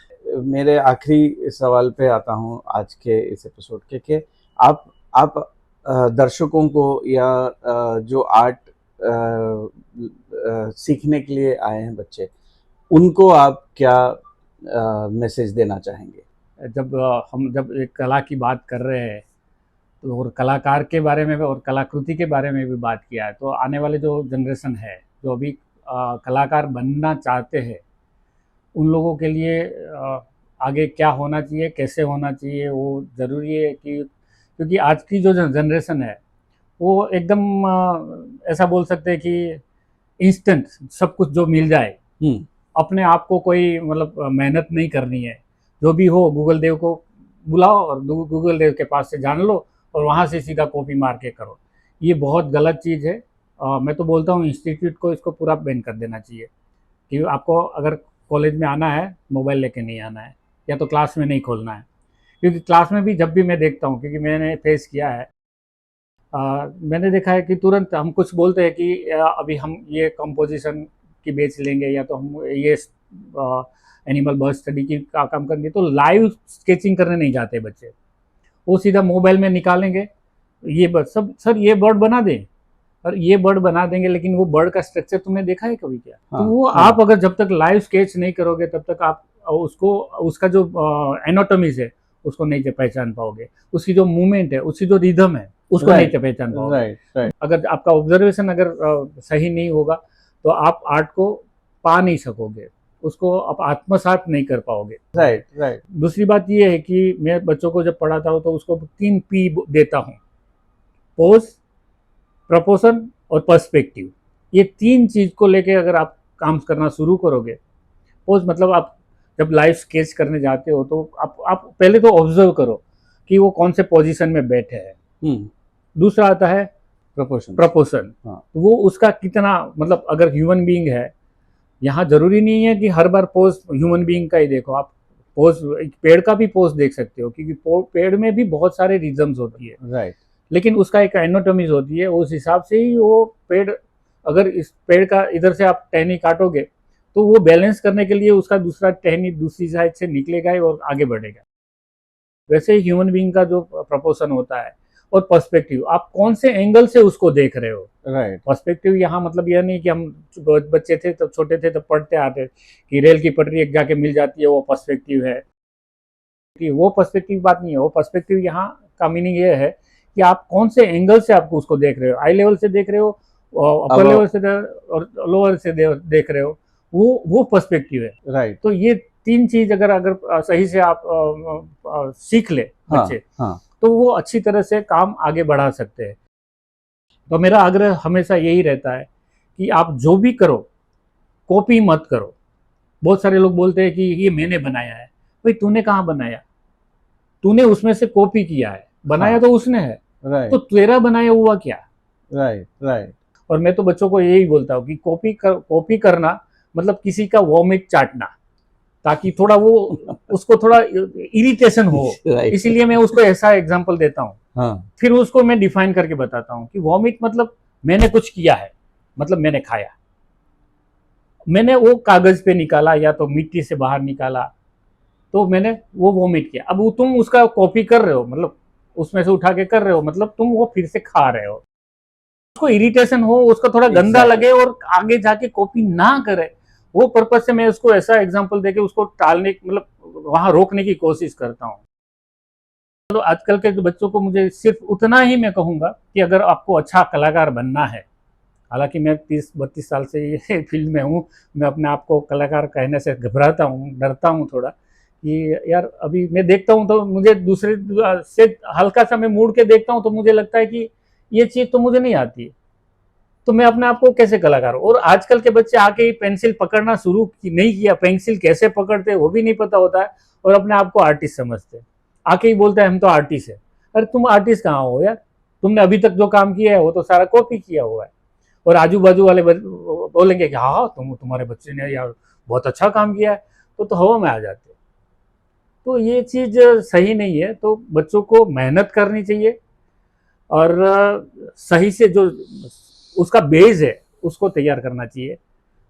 मेरे आखिरी सवाल पे आता हूँ आज के इस एपिसोड के, कि आप दर्शकों को या जो आर्ट सीखने के लिए आए हैं बच्चे, उनको आप क्या मैसेज देना चाहेंगे? जब एक कला की बात कर रहे हैं तो, और कलाकार के बारे में और कलाकृति के बारे में भी बात किया है, तो आने वाले जो जनरेशन है, जो अभी कलाकार बनना चाहते हैं, उन लोगों के लिए आगे क्या होना चाहिए, कैसे होना चाहिए, वो ज़रूरी है कि, क्योंकि आज की जो जनरेशन है वो एकदम ऐसा बोल सकते हैं कि इंस्टेंट सब कुछ जो मिल जाए, अपने आप को कोई मतलब मेहनत नहीं करनी है, जो भी हो गूगल देव को बुलाओ और गूगल देव के पास से जान लो और वहाँ से सीधा कॉपी मार के करो। ये बहुत गलत चीज़ है। मैं तो बोलता हूँ इंस्टीट्यूट को इसको पूरा बैन कर देना चाहिए कि आपको अगर कॉलेज में आना है, मोबाइल लेके नहीं आना है, या तो क्लास में नहीं खोलना है। क्योंकि क्लास में भी जब भी मैं देखता हूँ, क्योंकि मैंने फेस किया है, मैंने देखा है कि तुरंत हम कुछ बोलते हैं कि अभी हम ये कंपोजिशन की बेच लेंगे, या तो हम ये एनिमल बर्ड स्टडी की काम करेंगे, तो लाइव स्केचिंग करने नहीं जाते बच्चे, वो सीधा मोबाइल में निकालेंगे, ये बर्ड सब सर ये बर्ड बना दें, और ये बर्ड बना देंगे, लेकिन वो बर्ड का स्ट्रक्चर तुमने देखा है कभी क्या? हाँ, तो वो आप अगर जब तक लाइव स्केच नहीं करोगे तब तक आप उसका जो एनाटॉमीज है उसको नहीं पहचान पाओगे, उसकी जो मूवमेंट है, उसकी जो रिदम है उसको नहीं पहचान पाओगे। अगर आपका ऑब्जर्वेशन अगर सही नहीं होगा तो आप आर्ट को पा नहीं सकोगे, उसको आप आत्मसात नहीं कर पाओगे। राइट। दूसरी बात ये है कि मैं बच्चों को जब पढ़ाता हूँ तो उसको 3 P देता हूँ, पोज, प्रपोर्शन और पर्सपेक्टिव। ये 3 चीज को लेके अगर आप काम करना शुरू करोगे, पोज मतलब आप जब लाइव स्केच करने जाते हो तो आप पहले तो ऑब्जर्व करो कि वो कौन से पोजीशन में बैठे हैं। दूसरा आता है प्रपोर्शन, हाँ। वो उसका कितना, मतलब अगर ह्यूमन बीइंग है, यहाँ जरूरी नहीं है कि हर बार पोज ह्यूमन बीइंग का ही देखो आप, पोज पेड़ का भी पोज देख सकते हो, क्योंकि पेड़ में भी बहुत सारे रिजम्स होती है, राइट। लेकिन उसका एक एनाटॉमीज होती है, उस हिसाब से ही वो पेड़, अगर इस पेड़ का इधर से आप टहनी काटोगे तो वो बैलेंस करने के लिए उसका दूसरा टहनी दूसरी साइड से निकलेगा ही और आगे बढ़ेगा। वैसे ही ह्यूमन बीइंग का जो प्रपोर्शन होता है, और पर्सपेक्टिव, आप कौन से एंगल से उसको देख रहे हो। राइट। पर्सपेक्टिव यहाँ मतलब यह नहीं कि हम बच्चे थे तब, छोटे थे तब पढ़ते आते कि रेल की पटरी एक जाके मिल जाती है, वो पर्सपेक्टिव है, कि वो पर्सपेक्टिव बात नहीं है। वो पर्सपेक्टिव यहाँ का मीनिंग ये है कि आप कौन से एंगल से आपको उसको देख रहे हो, आई लेवल से देख रहे हो, अपर लेवल से और लोअर से देख रहे हो, वो पर्सपेक्टिव है। राइट। तो ये तीन चीज अगर सही से आप सीख ले बच्चे, हाँ। तो वो अच्छी तरह से काम आगे बढ़ा सकते हैं। तो मेरा आग्रह हमेशा यही रहता है कि आप जो भी करो, कॉपी मत करो। बहुत सारे लोग बोलते हैं कि ये मैंने बनाया है। भाई तूने कहाँ बनाया, तूने उसमें से कॉपी किया है, बनाया हाँ। तो उसने है, राइट। तो तेरा बनाया हुआ क्या। राइट। राइट। और मैं तो बच्चों को यही बोलता हूँ कि कॉपी करना मतलब किसी का वॉमिट चाटना, ताकि थोड़ा वो उसको थोड़ा इरिटेशन हो। राइट। इसीलिए मैं उसको ऐसा एग्जांपल देता हूँ। हाँ। फिर उसको मैं डिफाइन करके बताता हूँ कि वॉमिट मतलब मैंने कुछ किया है, मतलब मैंने खाया, मैंने वो कागज पे निकाला या तो मिट्टी से बाहर निकाला, तो मैंने वो वॉमिट किया। अब तुम उसका कॉपी कर रहे हो, मतलब उसमें से उठा के कर रहे हो, मतलब तुम वो फिर से खा रहे हो। उसको इरिटेशन हो, उसको थोड़ा गंदा लगे और आगे जाके कॉपी ना करे, वो पर्पज से मैं उसको ऐसा एग्जांपल देके उसको टालने, मतलब वहां रोकने की कोशिश करता हूँ। तो आजकल के बच्चों को मुझे सिर्फ उतना ही मैं कहूँगा कि अगर आपको अच्छा कलाकार बनना है, हालांकि मैं 30-32 साल से ये फील्ड में हूँ, मैं अपने आप को कलाकार कहने से घबराता हूँ, डरता हूँ थोड़ा, कि यार अभी मैं देखता हूँ तो मुझे दूसरे से हल्का सा मैं मुड़ के देखता हूँ तो मुझे लगता है कि ये चीज़ तो मुझे नहीं आती है, तो मैं अपने आप को कैसे कलाकार हूँ। और आजकल के बच्चे आके पेंसिल पकड़ना शुरू नहीं किया, पेंसिल कैसे पकड़ते वो भी नहीं पता होता है, और अपने आप को आर्टिस्ट समझते हैं, आके ही बोलते हैं हम तो आर्टिस्ट है। अरे तुम आर्टिस्ट कहाँ हो यार, तुमने अभी तक जो काम किया है वो तो सारा कॉपी किया हुआ है। और आजू बाजू वाले बोलेंगे कि हाँ तुम्हारे बच्चे ने यार बहुत अच्छा काम किया है, तो हवा में आ जाते। तो ये चीज सही नहीं है। तो बच्चों को मेहनत करनी चाहिए, और सही से जो उसका बेस है उसको तैयार करना चाहिए,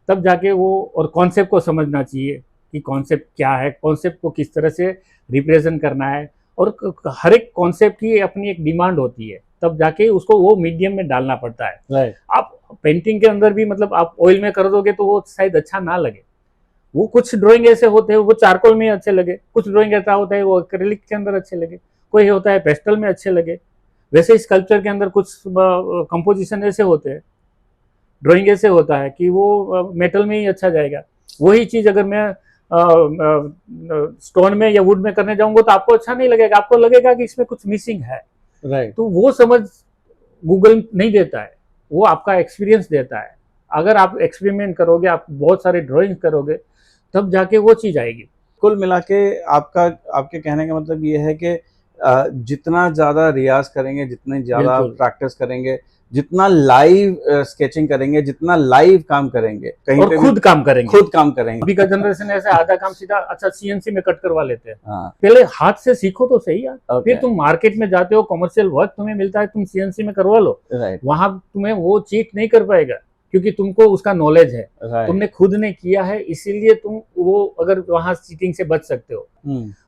तब जाके वो, और कॉन्सेप्ट को समझना चाहिए कि कॉन्सेप्ट क्या है, कॉन्सेप्ट को किस तरह से रिप्रेजेंट करना है, और हर एक कॉन्सेप्ट की अपनी एक डिमांड होती है, तब जाके उसको वो मीडियम में डालना पड़ता है। राइट। आप पेंटिंग के अंदर भी मतलब आप ऑयल में कर दोगे तो वो शायद अच्छा ना लगे। वो कुछ ड्राइंग ऐसे होते हैं वो चारकोल में अच्छे लगे, कुछ ड्राइंग ऐसा होता है वो एक्रिलिक के अंदर अच्छे लगे, कोई होता है पेस्टल में अच्छे लगे। वैसे स्कल्पचर के अंदर कुछ कंपोजिशन ऐसे होते हैं, ड्राइंग ऐसे होता है कि वो मेटल में ही अच्छा जाएगा। वही चीज अगर मैं स्टोन में या वुड में करने जाऊंगा तो आपको अच्छा नहीं लगेगा, आपको लगेगा कि इसमें कुछ मिसिंग है। राइट। तो वो समझ गूगल नहीं देता है, वो आपका एक्सपीरियंस देता है। अगर आप एक्सपेरिमेंट करोगे, आप बहुत सारे ड्राइंग करोगे, तब जाके वो चीज आएगी। कुल मिला के आपके कहने का मतलब ये है कि जितना ज़्यादा रियाज करेंगे, जितनी ज़्यादा बिल्कुल। प्रैक्टिस करेंगे, जितना लाइव स्केचिंग करेंगे, जितना लाइव काम करेंगे, कहीं और पे खुद काम करेंगे। खुद काम करेंगे। अभी का जनरेशन ऐसे आधा काम सीधा अच्छा सीएनसी में कट करवा लेते हैं। हाँ। पहले हाथ से सीखो तो सही यार, Okay. फिर तुम मार्केट में जाते हो, कमर्शियल वर्क तुम्हें मिलता है, तुम सीएनसी में करवा लो। राइट। वहां तुम्हें वो चीट नहीं कर पाएगा, क्योंकि तुमको उसका नॉलेज है, राइट। तुमने खुद ने किया है, इसीलिए तुम वो अगर वहां चीटिंग से बच सकते हो।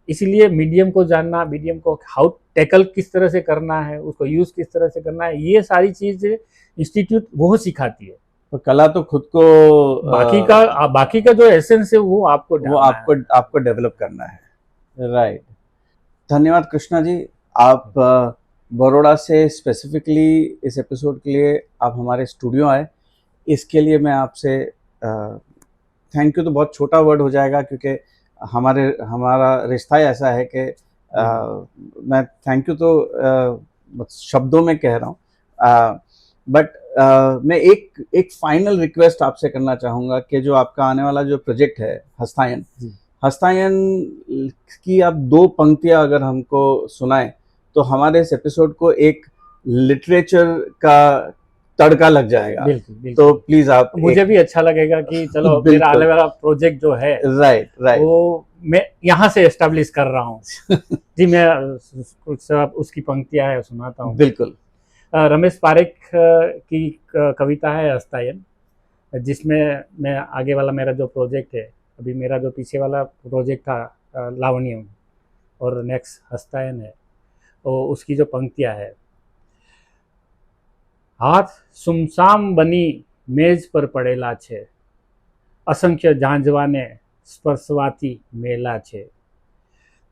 इसीलिए मीडियम को जानना, मीडियम को हाउ टैकल किस तरह से करना है, उसको यूज किस तरह से करना है, ये सारी चीज इंस्टीट्यूट वो सिखाती है। तो कला तो खुद को बाकी का जो एसेंस है वो आपको डेवलप करना है। राइट। धन्यवाद कृष्णा जी, आप बड़ौदा से स्पेसिफिकली इस एपिसोड के लिए आप हमारे स्टूडियो आए, इसके लिए मैं आपसे थैंक यू तो बहुत छोटा वर्ड हो जाएगा, क्योंकि हमारा रिश्ता ही ऐसा है कि मैं थैंक यू तो शब्दों में कह रहा हूँ, बट मैं एक फाइनल रिक्वेस्ट आपसे करना चाहूँगा कि जो आपका आने वाला जो प्रोजेक्ट है हस्तायन की आप 2 पंक्तियाँ अगर हमको सुनाएं तो हमारे इस एपिसोड को एक लिटरेचर का तड़का लग जाएगा। बिल्कुल बिल्कुल। तो प्लीज आप मुझे भी अच्छा लगेगा कि चलो बिल्कुल। मेरा आने वाला प्रोजेक्ट जो है राइट राइट वो मैं यहाँ से एस्टेब्लिश कर रहा हूँ। जी मैं कुछ उसकी पंक्तियां है सुनाता हूँ। बिल्कुल। रमेश पारेख की कविता है हस्तायन, जिसमें मैं आगे वाला मेरा जो प्रोजेक्ट है, अभी मेरा जो पीछे वाला प्रोजेक्ट था लावण्यम और नेक्स्ट हस्तायन है, तो उसकी जो पंक्तियां है, हाथ सुमसाम बनी मेज पर पड़ेला छे, असंख्य झांझवाने स्पर्शवाती मेला छे।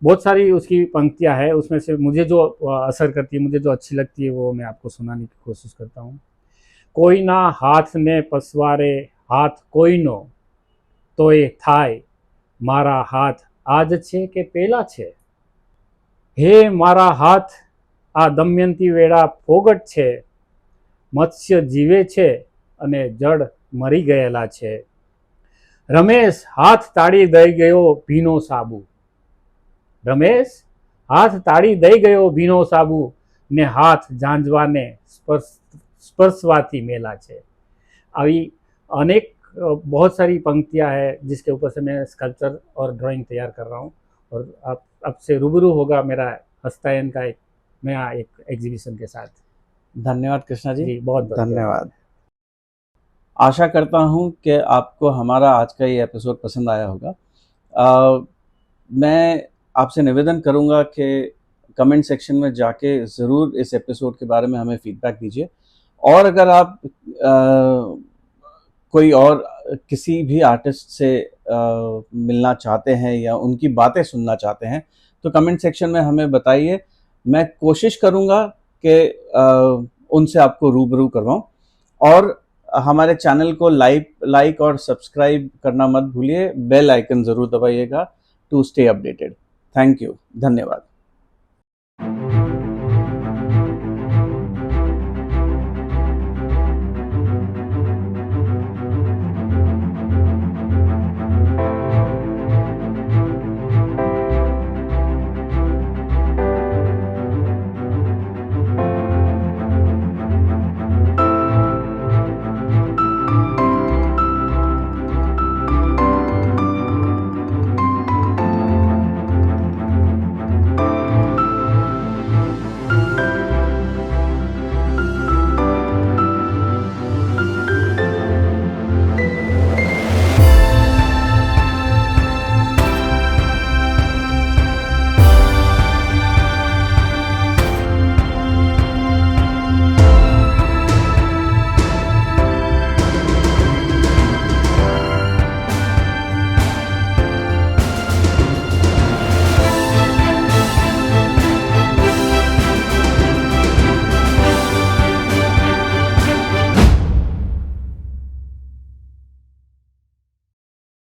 बहुत सारी उसकी पंक्तियां है, उसमें से मुझे जो असर करती है, मुझे जो अच्छी लगती है, वो मैं आपको सुनाने की कोशिश करता हूँ। कोई ना हाथ ने पसवारे हाथ कोई नो, तोय थाय मारा हाथ आज छे के पेला छे। हे मारा हाथ आ दमयंती वेड़ा फोगट छे, मत्स्य जीवे छे अने जड़ मरी गયેલા છે। રમેશ હાથ તાળી દઈ ગયો ભીનો સાબુ, રમેશ હાથ તાળી દઈ ગયો ભીનો સાબુ ને હાથ ઝાંઝવાને સ્પર્શવાથી મેલા છે। આવી अनेक बहुत सारी पंक्तियां हैं जिसके ऊपर से मैं स्कल्पचर और ड्राइंग तैयार कर रहा हूँ, और अब से रूबरू होगा मेरा हस्तायन का एक नया एक एग्जीबिशन के साथ। धन्यवाद कृष्णा जी, बहुत बहुत धन्यवाद। आशा करता हूँ कि आपको हमारा आज का ये एपिसोड पसंद आया होगा। मैं आपसे निवेदन करूँगा कि कमेंट सेक्शन में जाके ज़रूर इस एपिसोड के बारे में हमें फीडबैक दीजिए, और अगर आप कोई और किसी भी आर्टिस्ट से मिलना चाहते हैं या उनकी बातें सुनना चाहते हैं तो कमेंट सेक्शन में हमें बताइए। मैं कोशिश करूँगा कि उनसे आपको रूबरू करवाऊँ, और हमारे चैनल को लाइक और सब्सक्राइब करना मत भूलिए, बेल आइकन ज़रूर दबाइएगा to stay updated. Thank you, धन्यवाद।